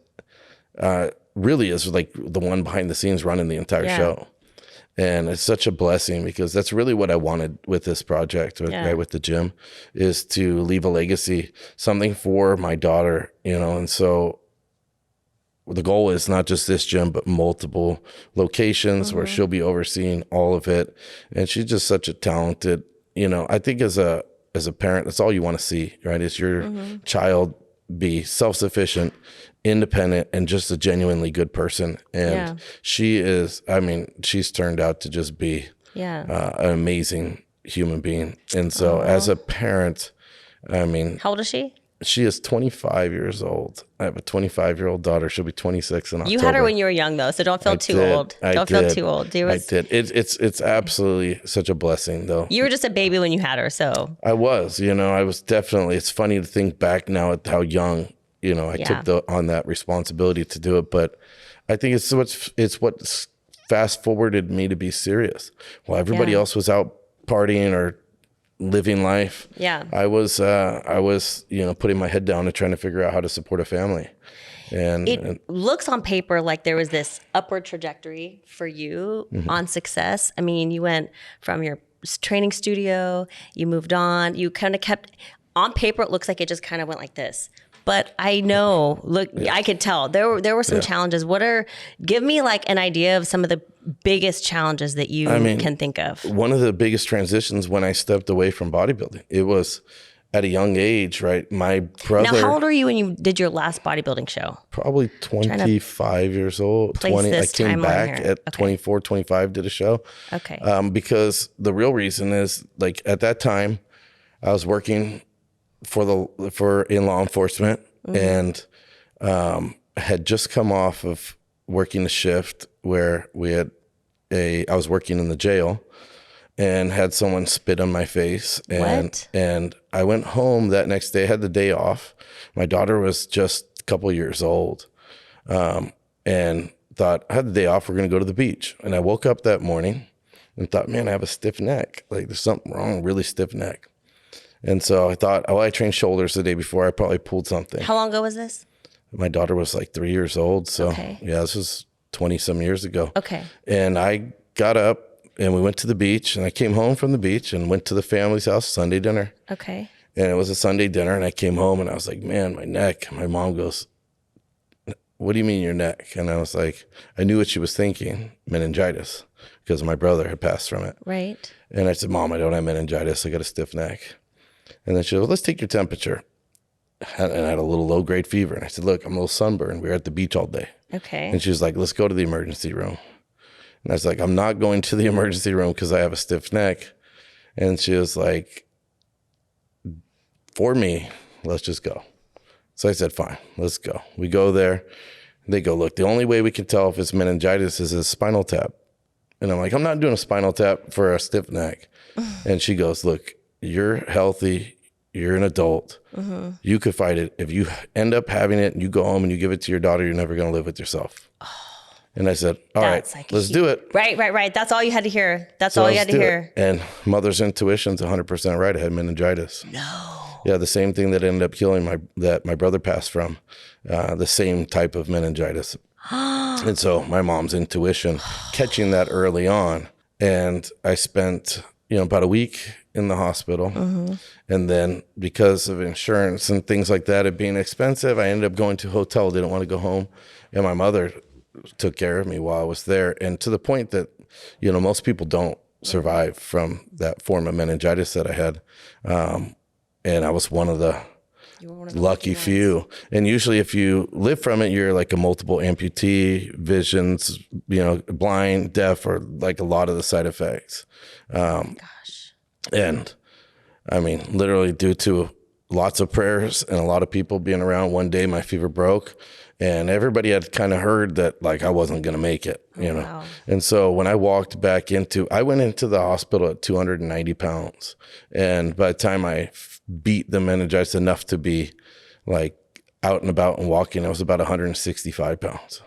really is like the one behind the scenes running the entire show. And it's such a blessing because that's really what I wanted with this project, with the gym, is to leave a legacy, something for my daughter, and so the goal is not just this gym, but multiple locations where she'll be overseeing all of it. And she's just such a talented, I think as a parent, that's all you want to see, right? Is your child be self-sufficient, independent, and just a genuinely good person. And she is, she's turned out to just be an amazing human being. And so as a parent, how old is she? She is 25 years old. I have a 25-year-old daughter. She'll be 26 in October. You had her when you were young, though, so don't feel too old. Don't feel too old. I did. It's absolutely such a blessing, though. You were just a baby when you had her, so. I was. I was definitely. It's funny to think back now at how young, I took on that responsibility to do it. But I think it's what's fast forwarded me to be serious. While everybody else was out partying or living life. Yeah. I was, putting my head down and trying to figure out how to support a family. And it looks on paper like there was this upward trajectory for you on success. You went from your training studio, you moved on, you kind of kept, on paper, it looks like it just kind of went like this. But I know, I could tell there were some challenges. Give me like an idea of some of the biggest challenges that you can think of. One of the biggest transitions when I stepped away from bodybuilding, it was at a young age, right? My brother. Now, how old were you when you did your last bodybuilding show? Probably 25 years old. 20. I came back at 24, 25, did a show. Okay. Because the real reason is like at that time, I was working in law enforcement and had just come off of working a shift where I was working in the jail and had someone spit on my face. And I went home that next day, had the day off. My daughter was just a couple years old. And thought, I had the day off, we're going to go to the beach. And I woke up that morning and thought, man, I have a stiff neck. Like there's something wrong, really stiff neck. And so I thought, oh, I trained shoulders the day before. I probably pulled something. How long ago was this? My daughter was like 3 years old. So Okay. yeah, this was 20 some years ago. Okay. And I got up and we went to the beach, and I came home from the beach and went to the family's house, Sunday dinner. Okay. And it was a Sunday dinner, and I came home and I was like, man, my neck. My mom goes, what do you mean your neck? And I was like, I knew what she was thinking, meningitis, because my brother had passed from it. Right. And I said, Mom, I don't have meningitis. I got a stiff neck. And then she goes, well, let's take your temperature. And I had a little low-grade fever. And I said, look, I'm a little sunburned. We were at the beach all day. Okay. And she was like, let's go to the emergency room. And I was like, I'm not going to the emergency room because I have a stiff neck. And she was like, for me, let's just go. So I said, fine, let's go. We go there. They go, look, the only way we can tell if it's meningitis is a spinal tap. And I'm like, I'm not doing a spinal tap for a stiff neck. And she goes, look, you're healthy. You're an adult. Mm-hmm. You could fight it. If you end up having it and you go home and you give it to your daughter, you're never going to live with yourself. And I said, all right, like let's do it. Right. That's all you had to hear. That's So all you had to let's do hear. it. And mother's intuition's 100% right. I had meningitis. No. Yeah, the same thing that ended up killing my brother passed from, the same type of meningitis. And so my mom's intuition, catching that early on. And I spent, about a week in the hospital. Mm-hmm. And then because of insurance and things like that, it being expensive, I ended up going to a hotel, didn't want to go home. And my mother took care of me while I was there. And to the point that, most people don't survive from that form of meningitis that I had. And I was one of the lucky few. And usually if you live from it, you're like a multiple amputee, visions, blind, deaf, or like a lot of the side effects. Gosh. And I mean, literally due to lots of prayers and a lot of people being around, one day my fever broke and everybody had kind of heard that like I wasn't going to make it, Wow. And so when I went into the hospital at 290 pounds. And by the time I beat the meningitis enough to be like out and about and walking, I was about 165 pounds.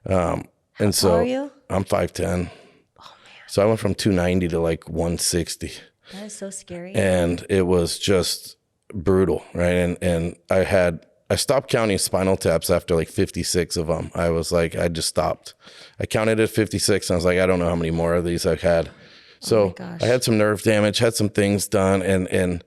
And so tall are you? I'm 5'10". Oh, man. So I went from 290 to like 160. That is so scary. And it was just brutal, right? And I stopped counting spinal taps after like 56 of them. I was like, I just stopped. I counted at 56 and I was like, I don't know how many more of these I've had. So I had some nerve damage, had some things done, and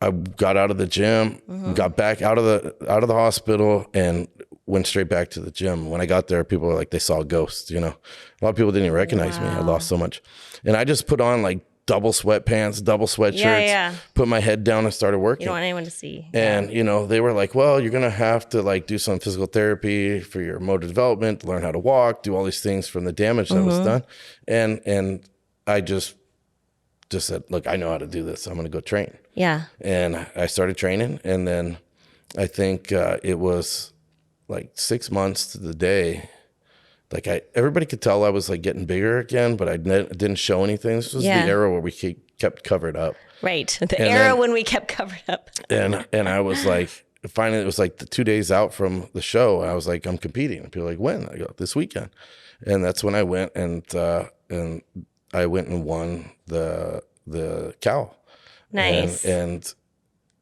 I got out of the gym, got back out of the hospital, and went straight back to the gym. When I got there, people were like, they saw ghosts, A lot of people didn't even recognize me. I lost so much. And I just put on like double sweatpants, double sweatshirts, put my head down and started working. You don't want anyone to see. And, they were like, well, you're going to have to like do some physical therapy for your motor development, learn how to walk, do all these things from the damage that was done. And I just said, look, I know how to do this. I'm going to go train. Yeah. And I started training. And then I think it was like 6 months to the day. Like everybody could tell I was like getting bigger again, but I didn't show anything. This was the era where we kept covered up. Right. The era when we kept covered up. And I was like, finally, it was like the 2 days out from the show. I was like, I'm competing. And people were like, when? I go, this weekend. And that's when I went and I went and won the cow. Nice. And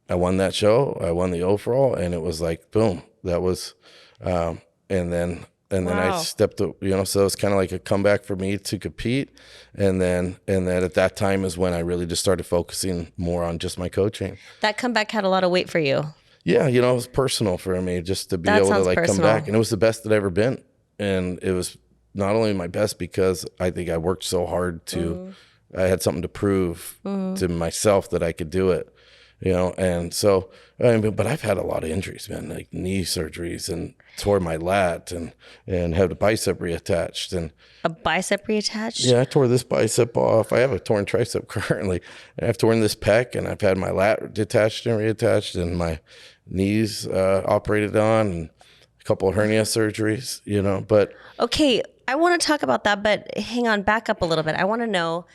I won that show. I won the overall, and it was like, boom. That was, and then I stepped up, so it's kind of like a comeback for me to compete. And then at that time is when I really just started focusing more on just my coaching. That comeback had a lot of weight for you. Yeah. It was personal for me just to be able to like come back, and it was the best that I've ever been. And it was not only my best because I think I worked so hard I had something to prove to myself that I could do it. And so, but I've had a lot of injuries, man, like knee surgeries, and tore my lat and had a bicep reattached. And a bicep reattached? Yeah, I tore this bicep off. I have a torn tricep currently. And I've torn this pec, and I've had my lat detached and reattached, and my knees operated on, and a couple of hernia surgeries, but. Okay, I want to talk about that, but hang on, back up a little bit. I want to know,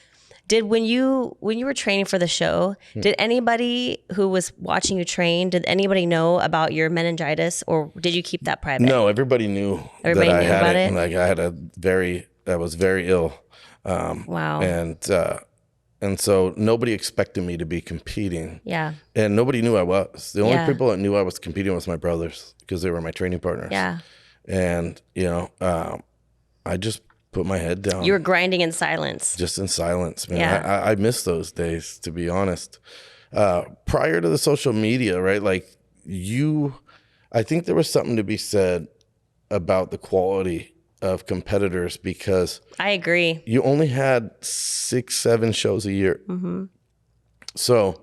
when you were training for the show, did anybody who was watching you train, did anybody know about your meningitis, or did you keep that private? No, everybody knew that I had it. And like I was very ill. Wow. And so nobody expected me to be competing. Yeah. And nobody knew I was. The only Yeah. people that knew I was competing was my brothers because they were my training partners. Yeah. And, I just put my head down. You were grinding in silence. Just in silence, man. Yeah. I miss those days, to be honest. Prior to the social media, right? Like I think there was something to be said about the quality of competitors because I agree. you only had 6-7 shows a year. Mm-hmm. So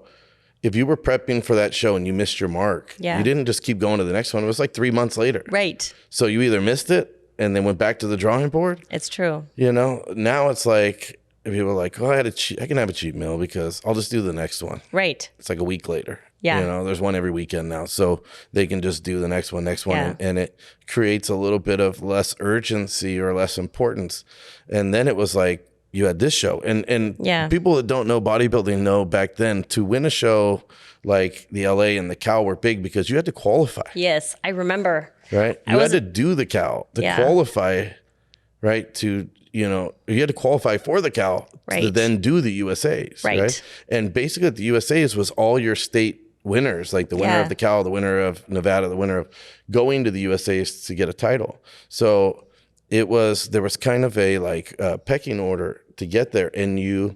if you were prepping for that show and you missed your mark, Yeah. you didn't just keep going to the next one. It was like 3 months later. Right. So you either missed it and then went back to the drawing board. It's true. Now it's like people are like, oh, I can have a cheat meal because I'll just do the next one. Right. It's like a week later. Yeah. There's one every weekend now. So they can just do the next one. Yeah. And it creates a little bit of less urgency or less importance. And then it was like, you had this show. And Yeah. people that don't know bodybuilding know back then to win a show like the LA and the Cal were big because you had to qualify. Yes. I remember. Right? You had to do the Cal to Yeah. qualify, right? You had to qualify for the Cal to Right. then do the USAs. Right. And basically the USAs was all your state winners, like the winner Yeah. of the Cal, the winner of Nevada, the winner of going to the USAs to get a title. So there was kind of a pecking order to get there. And you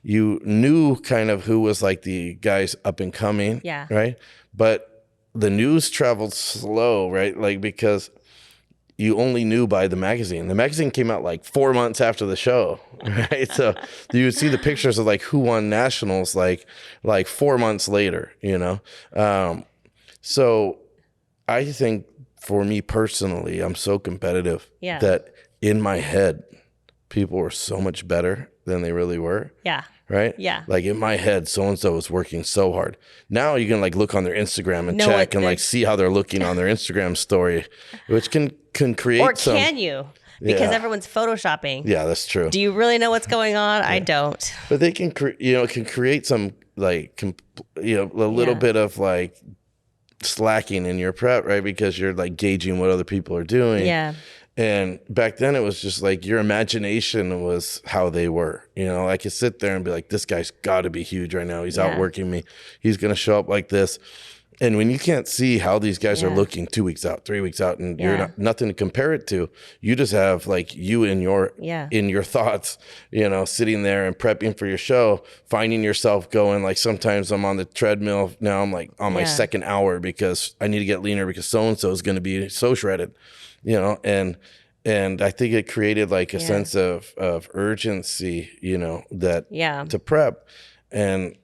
knew kind of who was like the guys up and coming. Yeah. Right. But the news traveled slow, right? Like, because you only knew by the magazine. The magazine came out like 4 months after the show, right? So you would see the pictures of like who won nationals like 4 months later, So I think for me personally, I'm so competitive Yeah. that in my head, people were so much better than they really were. Yeah. Right? Yeah. Like in my head, so-and-so was working so hard. Now you can like look on their Instagram and Know check what and like see how they're looking on their Instagram story, which can create Or some. can you? Because Yeah. everyone's photoshopping. Yeah, that's true. Do you really know what's going on? I don't. But they can, can create some like, a little Yeah. bit of like slacking in your prep, right? Because you're like gauging what other people are doing. Yeah. And back then it was just like your imagination was how they were. I could sit there and be like, this guy's got to be huge right now. He's Yeah. outworking me. He's going to show up like this. And when you can't see how these guys are Yeah. looking 2 weeks out, 3 weeks out, and you're Yeah. nothing to compare it to, you just have like you in your Yeah. thoughts, sitting there and prepping for your show, finding yourself going like, sometimes I'm on the treadmill. Now I'm like on my Yeah. second hour because I need to get leaner because so-and-so is going to be so shredded, and I think it created like a Yeah. sense of urgency, that Yeah. to prep. And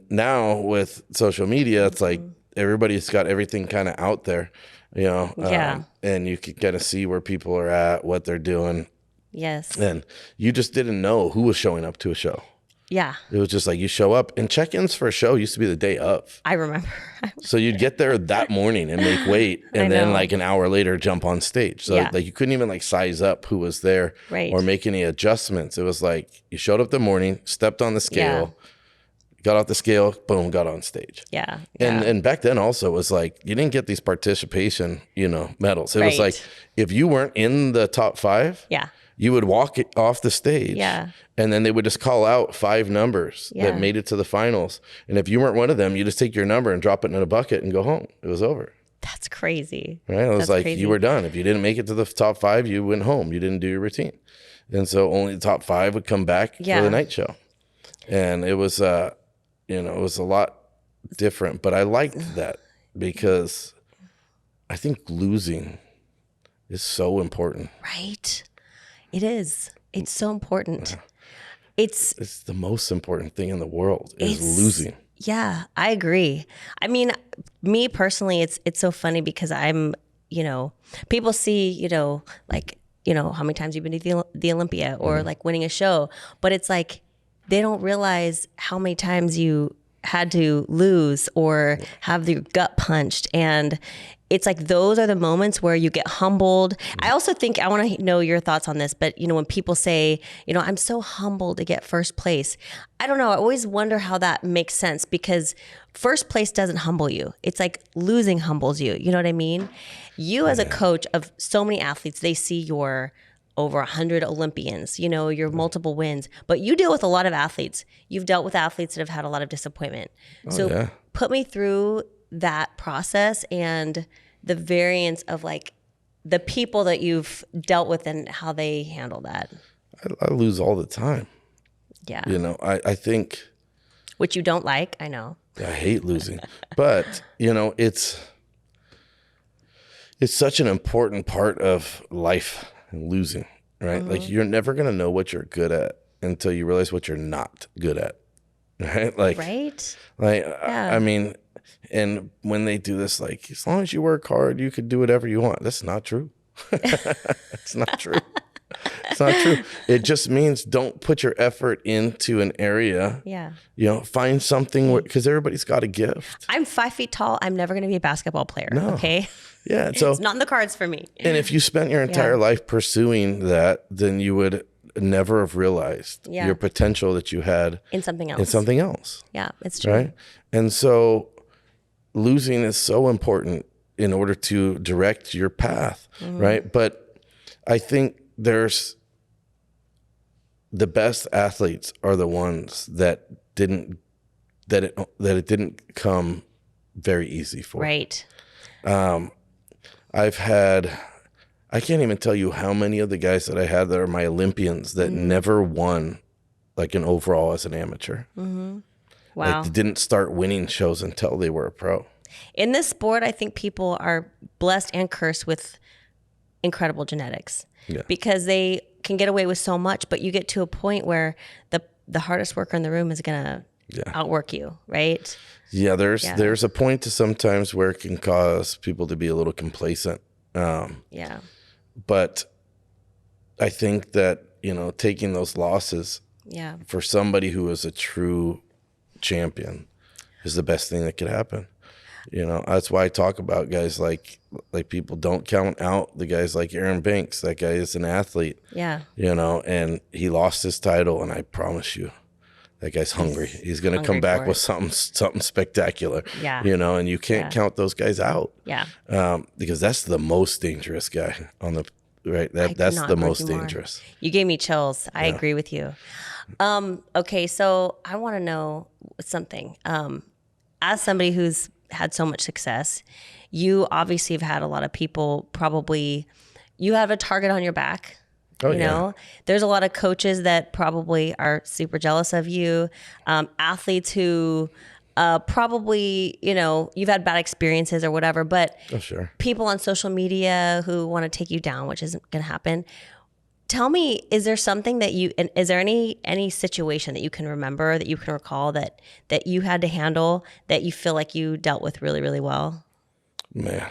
now with social media, it's like everybody's got everything kind of out there, Yeah. and you can kind of see where people are at, what they're doing. Yes. And you just didn't know who was showing up to a show. Yeah. It was just like you show up, and check-ins for a show used to be the day of. I remember. So you'd get there that morning and make weight, and I then know. like an hour later jump on stage. So Yeah. like you couldn't even like size up who was there Right. or make any adjustments. It was like you showed up the morning, stepped on the scale, got off the scale, boom, got on stage. Yeah. And back then also was like you didn't get these participation, medals. It was Right. like if you weren't in the top 5, Yeah. you would walk it off the stage. Yeah. And then they would just call out 5 numbers Yeah. that made it to the finals. And if you weren't one of them, you just take your number and drop it in a bucket and go home. It was over. That's crazy. Right? It was That's like crazy. you were done. If you didn't make it to the top 5, you went home. You didn't do your routine. And so only the top 5 would come back Yeah. for the night show. And it was it was a lot different, but I liked that because I think losing is so important. Right. It is. It's so important. It's It's the most important thing in the world is It's- losing. Yeah, I agree. I mean, me personally, it's so funny because I'm, people see, like, how many times you've been to the Olympia or like winning a show, but it's like they don't realize how many times you had to lose or have your gut punched. And it's like those are the moments where you get humbled. I also think, I want to know your thoughts on this, but when people say, I'm so humbled to get first place, I don't know. I always wonder how that makes sense because first place doesn't humble you. It's like losing humbles you. You know what I mean? You as a coach of so many athletes, they see your over 100 Olympians, you know, your multiple wins, but you deal with a lot of athletes. You've dealt with athletes that have had a lot of disappointment. So yeah. put me through that process and the variance of like the people that you've dealt with and how they handle that. I lose all the time. Yeah. You know, I think. Which you don't like, I know. I hate losing, but you know, it's such an important part of life, losing, right? Like you're never going to know what you're good at until you realize what you're not good at. Right. Like, yeah. I mean, and when they do this, like, as long as you work hard, you could do whatever you want. That's not true. It's not true. It's not true. It just means don't put your effort into an area. Yeah. You know, find something because everybody's got a gift. I'm 5 feet tall. I'm never going to be a basketball player. No. Okay. Yeah. So it's not in the cards for me. And if you spent your entire life pursuing that, then you would never have realized your potential that you had in something else. Yeah, it's true. Right. And so losing is so important in order to direct your path. Right. But I think there's the best athletes are the ones that it didn't come very easy for. Right. I can't even tell you how many of the guys that I had that are my Olympians that never won like an overall as an amateur. Wow. Like they didn't start winning shows until they were a pro. In this sport, I think people are blessed and cursed with incredible genetics because they can get away with so much, but you get to a point where the hardest worker in the room is going to outwork you, right? Yeah, there's a point to sometimes where it can cause people to be a little complacent. But I think that, you know, taking those losses for somebody who is a true champion is the best thing that could happen. You know, that's why I talk about guys like people don't count out the guys like Aaron Banks. That guy is an athlete. Yeah. You know, and he lost his title, and I promise you, that guy's hungry. He's going to come back with something spectacular. Yeah. You know, and you can't count those guys out. Yeah. Because that's the most dangerous guy on the right. That's the most dangerous. You gave me chills. I agree with you. Okay, so I want to know something. As somebody who's had so much success, you obviously have had a lot of people you have a target on your back. You know, there's a lot of coaches that probably are super jealous of you. Athletes who probably, you know, you've had bad experiences or whatever, but people on social media who want to take you down, which isn't going to happen. Tell me, is there something that is there any situation that you can remember, that you can recall that you had to handle that you feel like you dealt with really, really well? Man.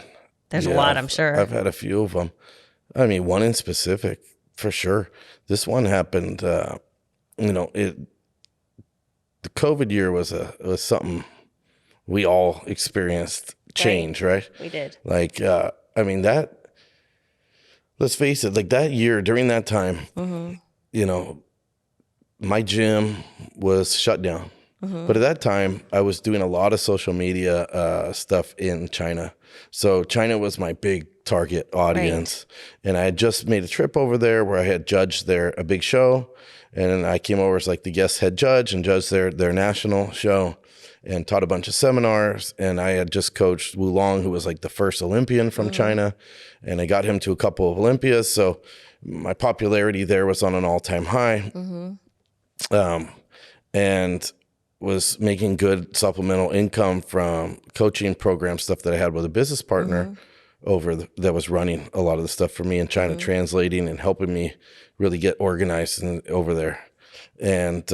There's a lot, I'm sure. I've had a few of them. I mean, one in specific, for sure. This one happened, you know, the COVID year was something we all experienced change, right? We did. Like, I mean, let's face it, like that year, during that time, you know, my gym was shut down. But at that time, I was doing a lot of social media stuff in China. So China was my big target audience. Right. And I had just made a trip over there where I had judged a big show. And I came over as like the guest head judge and judged their national show and taught a bunch of seminars. And I had just coached Wu Long, who was like the first Olympian from China. And I got him to a couple of Olympias. So my popularity there was on an all-time high. And was making good supplemental income from coaching program stuff that I had with a business partner that was running a lot of the stuff for me in China, translating and helping me really get organized over there. And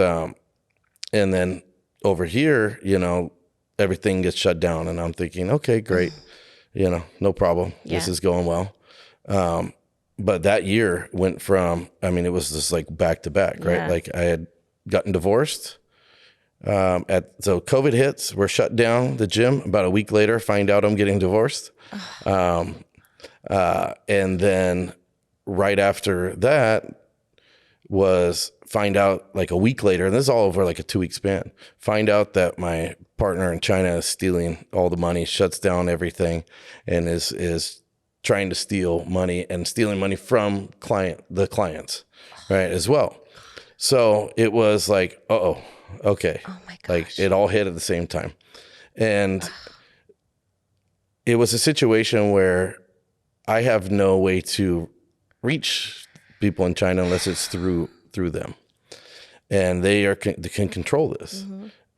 then over here, you know, everything gets shut down and I'm thinking, okay, great. You know, no problem. Yeah. This is going well. But that year went from, I mean, it was just like back to back, right? Like I had gotten divorced. So COVID hits, we're shut down the gym. About a week later, find out I'm getting divorced. And then right after that find out like a week later, and this is all over like a 2-week span, find out that my partner in China is stealing all the money, shuts down everything, and is trying to steal money and stealing money from the clients, right, as well. So it was like, okay. Oh my gosh. Like it all hit at the same time. And it was a situation where I have no way to reach people in China unless it's through them. And they can control this.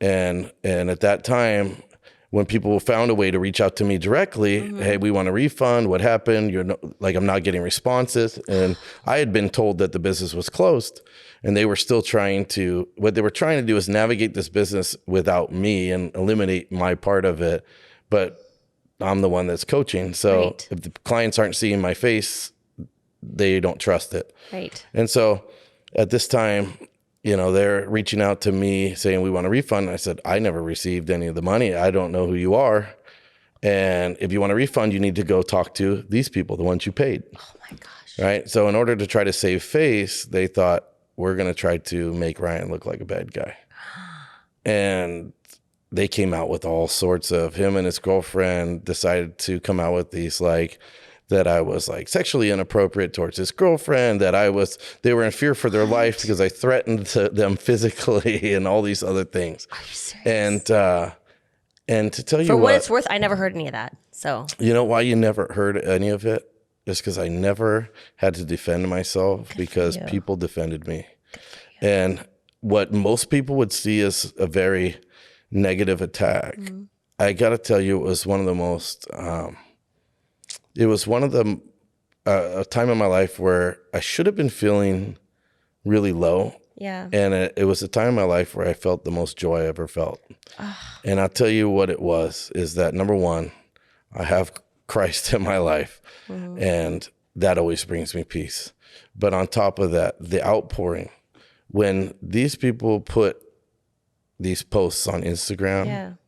And at that time, when people found a way to reach out to me directly, hey, we want a refund. What happened? I'm not getting responses. And I had been told that the business was closed, and they were still what they were trying to do is navigate this business without me and eliminate my part of it. But I'm the one that's coaching. So if the clients aren't seeing my face, they don't trust it. Right. And so at this time, they're reaching out to me saying, we want a refund. I said, I never received any of the money. I don't know who you are. And if you want a refund, you need to go talk to these people, the ones you paid. Oh my gosh. Right. So in order to try to save face, they thought, we're going to try to make Ryan look like a bad guy. And they came out with all sorts of, him and his girlfriend decided to come out with these that I was sexually inappropriate towards his girlfriend, they were in fear for their life because I threatened them physically and all these other things. Are you serious? And to tell you for what it's worth, I never heard any of that. So you know why you never heard any of it? It's because I never had to defend myself because people defended me. And what most people would see as a very negative attack, I got to tell you, it was one of the most, a time in my life where I should have been feeling really low. Yeah. And it was a time in my life where I felt the most joy I ever felt. And I'll tell you what it was, is that number one, I have Christ in my life, and that always brings me peace. But on top of that, the outpouring, when these people put these posts on Instagram,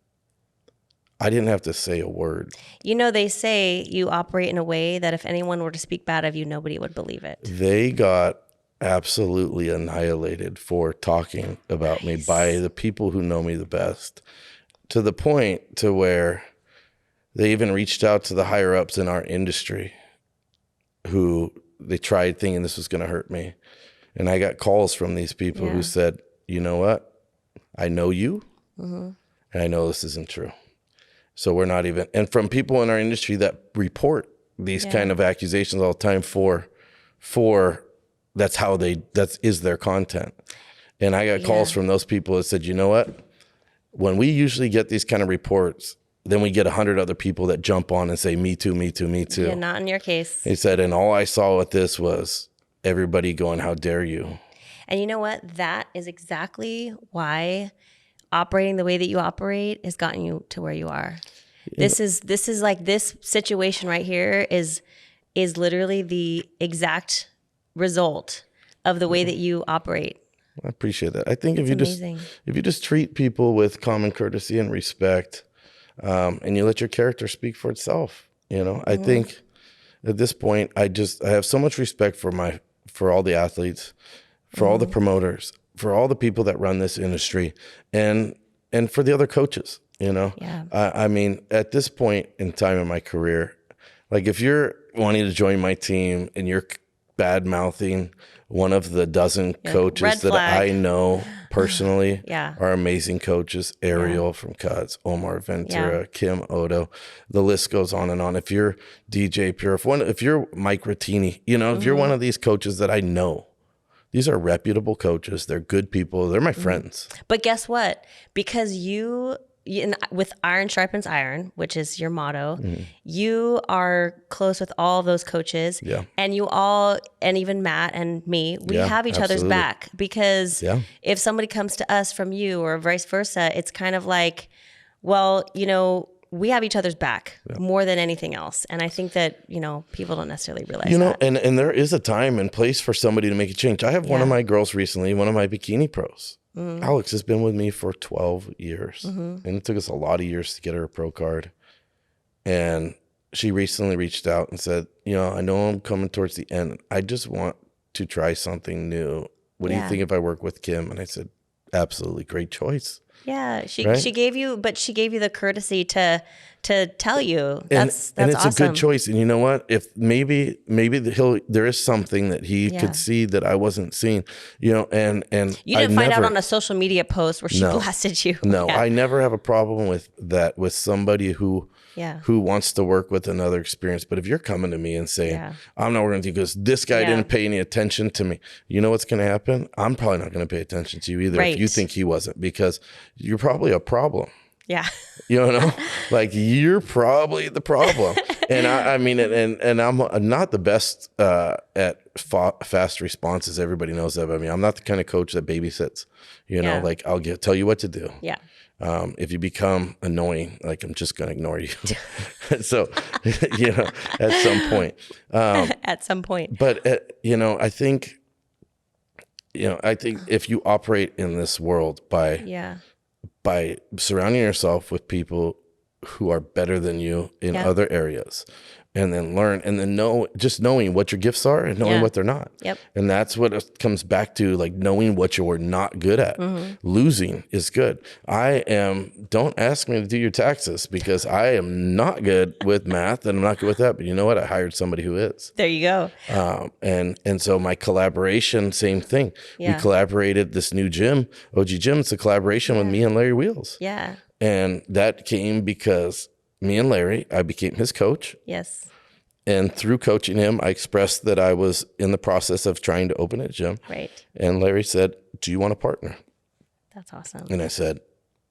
I didn't have to say a word. They say you operate in a way that if anyone were to speak bad of you, nobody would believe it. They got absolutely annihilated for talking about me by the people who know me the best, to the point to where they even reached out to the higher ups in our industry who they tried thinking this was going to hurt me. And I got calls from these people who said, you know what? I know you, and I know this isn't true. So we're not even, and from people in our industry that report these kind of accusations all the time for that is their content. And I got calls from those people that said, you know what? When we usually get these kind of reports, then we get 100 other people that jump on and say, me too, me too, me too. Yeah, not in your case. He said, and all I saw with this was everybody going, how dare you? And you know what? That is exactly why operating the way that you operate has gotten you to where you are. This is this situation right here is literally the exact result of the way that you operate. I appreciate that. I think if you just treat people with common courtesy and respect, and you let your character speak for itself, I think at this point, I have so much respect for all the athletes, for all the promoters, for all the people that run this industry, and for the other coaches, I mean, at this point in time in my career, if you're wanting to join my team and you're bad mouthing one of the dozen coaches that I know personally are amazing coaches, Ariel from Cuts, Omar Ventura, Kim Odo, the list goes on and on. If you're DJ Pure, if you're Mike Rattini, if you're one of these coaches that I know, these are reputable coaches. They're good people. They're my friends. But guess what? Because with iron sharpens iron, which is your motto, you are close with all of those coaches. Yeah. And and even Matt and me, we have each other's back, because if somebody comes to us from you or vice versa, it's kind of like, well, we have each other's back more than anything else. And I think that, people don't necessarily realize that. And there is a time and place for somebody to make a change. I have one of my girls recently, one of my bikini pros. Alex has been with me for 12 years. And it took us a lot of years to get her a pro card. And she recently reached out and said, I know I'm coming towards the end. I just want to try something new. What do you think if I work with Kim? And I said, absolutely great choice. Yeah, Right? she gave you, but she gave you the courtesy to tell you. And That's and it's awesome. a good choice. And you know what? If maybe there is something that he Yeah. could see that I wasn't seeing, you know, and You I didn't find out never, on a social media post where she no, blasted you. no, Yeah. I never have a problem with that, with somebody who Yeah. wants to work with another experience. But if you're coming to me and saying, Yeah. I'm not working with you because this guy Yeah. didn't pay any attention to me, you know what's going to happen? I'm probably not going to pay attention to you either if you Right. think he wasn't, because you're probably a problem. Yeah. You know, like you're probably the problem. And I mean, and I'm not the best at fast responses. Everybody knows that. I mean, I'm not the kind of coach that babysits, you know, Yeah. like I'll tell you what to do. Yeah. If you become annoying, like I'm just going to ignore you. So, you know, at some point. At some point. But, you know, I think if you operate in this world Yeah. by surrounding yourself with people who are better than you in Yeah. other areas, and then learn, and then knowing what your gifts are and knowing Yeah. what they're not. Yep. And that's what it comes back to, like knowing what you're not good at. Losing is good. Don't ask me to do your taxes because I am not good with math and I'm not good with that. But you know what? I hired somebody who is. There you go. And so my collaboration, same thing. Yeah. We collaborated this new gym, OG Gym. It's a collaboration with me and Larry Wheels. Yeah. And that came because me and Larry, I became his coach. Yes. And through coaching him, I expressed that I was in the process of trying to open a gym. Right. And Larry said, do you want to partner? That's awesome. And I said,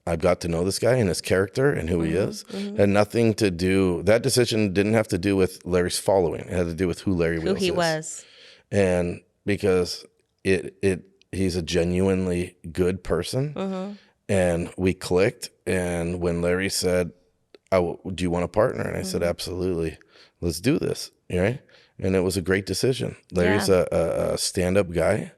I've got to know this guy and his character and who he is. And nothing to do, that decision didn't have to do with Larry's following. It had to do with who Larry Wheels is. Who he was. And because he's a genuinely good person. And we clicked. And when Larry said, do you want a partner? And I said, absolutely. Let's do this. Right. And it was a great decision. Larry's a stand-up guy,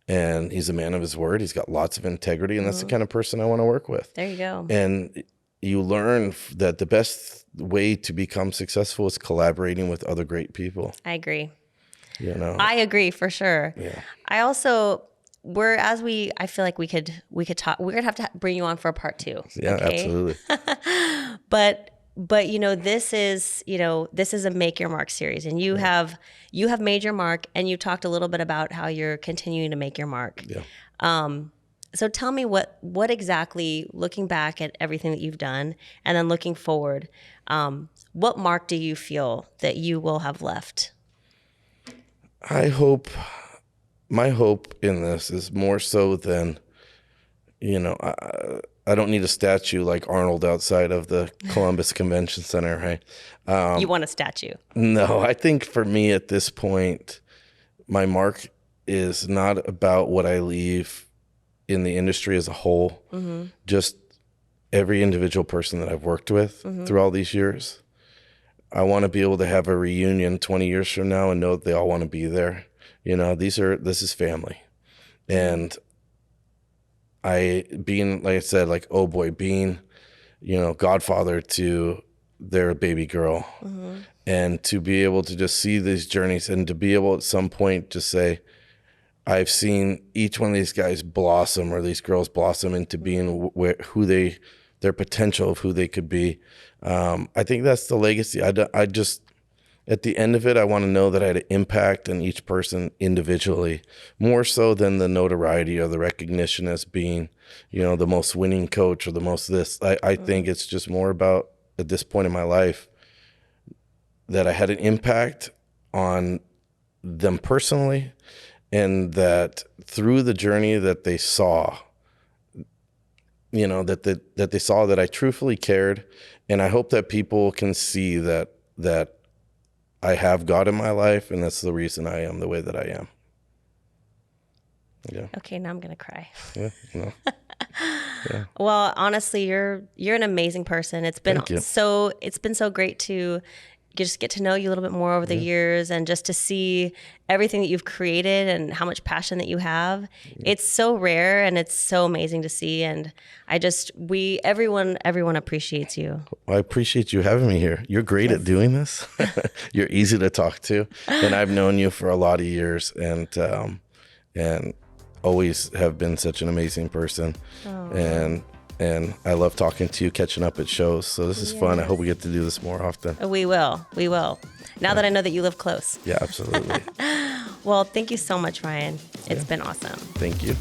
and he's a man of his word. He's got lots of integrity, and that's the kind of person I want to work with. There you go. And you learn that the best way to become successful is collaborating with other great people. I agree. You know, I agree for sure. Yeah. I also, I feel like we could talk. We're gonna have to bring you on for a part 2. Yeah, okay? absolutely. But you know, this is a Make Your Mark series, and you have made your mark, and you talked a little bit about how you're continuing to make your mark. Yeah. So tell me what exactly, looking back at everything that you've done, and then looking forward, what mark do you feel that you will have left? My hope in this is more so than, you know, I don't need a statue like Arnold outside of the Columbus Convention Center, right? You want a statue? No, I think for me at this point, my mark is not about what I leave in the industry as a whole, just every individual person that I've worked with through all these years. I want to be able to have a reunion 20 years from now and know that they all want to be there. You know, this is family. And being, like I said, like, oh boy, being, you know, godfather to their baby girl, and to be able to just see these journeys, and to be able at some point to say, I've seen each one of these guys blossom, or these girls blossom into being their potential of who they could be. I think that's the legacy. I just, at the end of it, I want to know that I had an impact on each person individually, more so than the notoriety or the recognition as being, you know, the most winning coach or the most this. I think it's just more about, at this point in my life, that I had an impact on them personally, and that through the journey that they saw, you know, that they saw that I truthfully cared. And I hope that people can see that I have God in my life, and that's the reason I am the way that I am. Yeah. Okay, now I'm gonna cry. Yeah. No. Yeah. Well, honestly, you're an amazing person. It's been Thank you. so great to just get to know you a little bit more over the years, and just to see everything that you've created and how much passion that you have. It's so rare, and it's so amazing to see. And everyone appreciates you. Well, I appreciate you having me here. You're great at doing this. You're easy to talk to, and I've known you for a lot of years, and always have been such an amazing person. And I love talking to you, catching up at shows. So this is fun. I hope we get to do this more often. We will. Now that I know that you live close. Yeah, absolutely. Well, thank you so much, Ryan. It's been awesome. Thank you.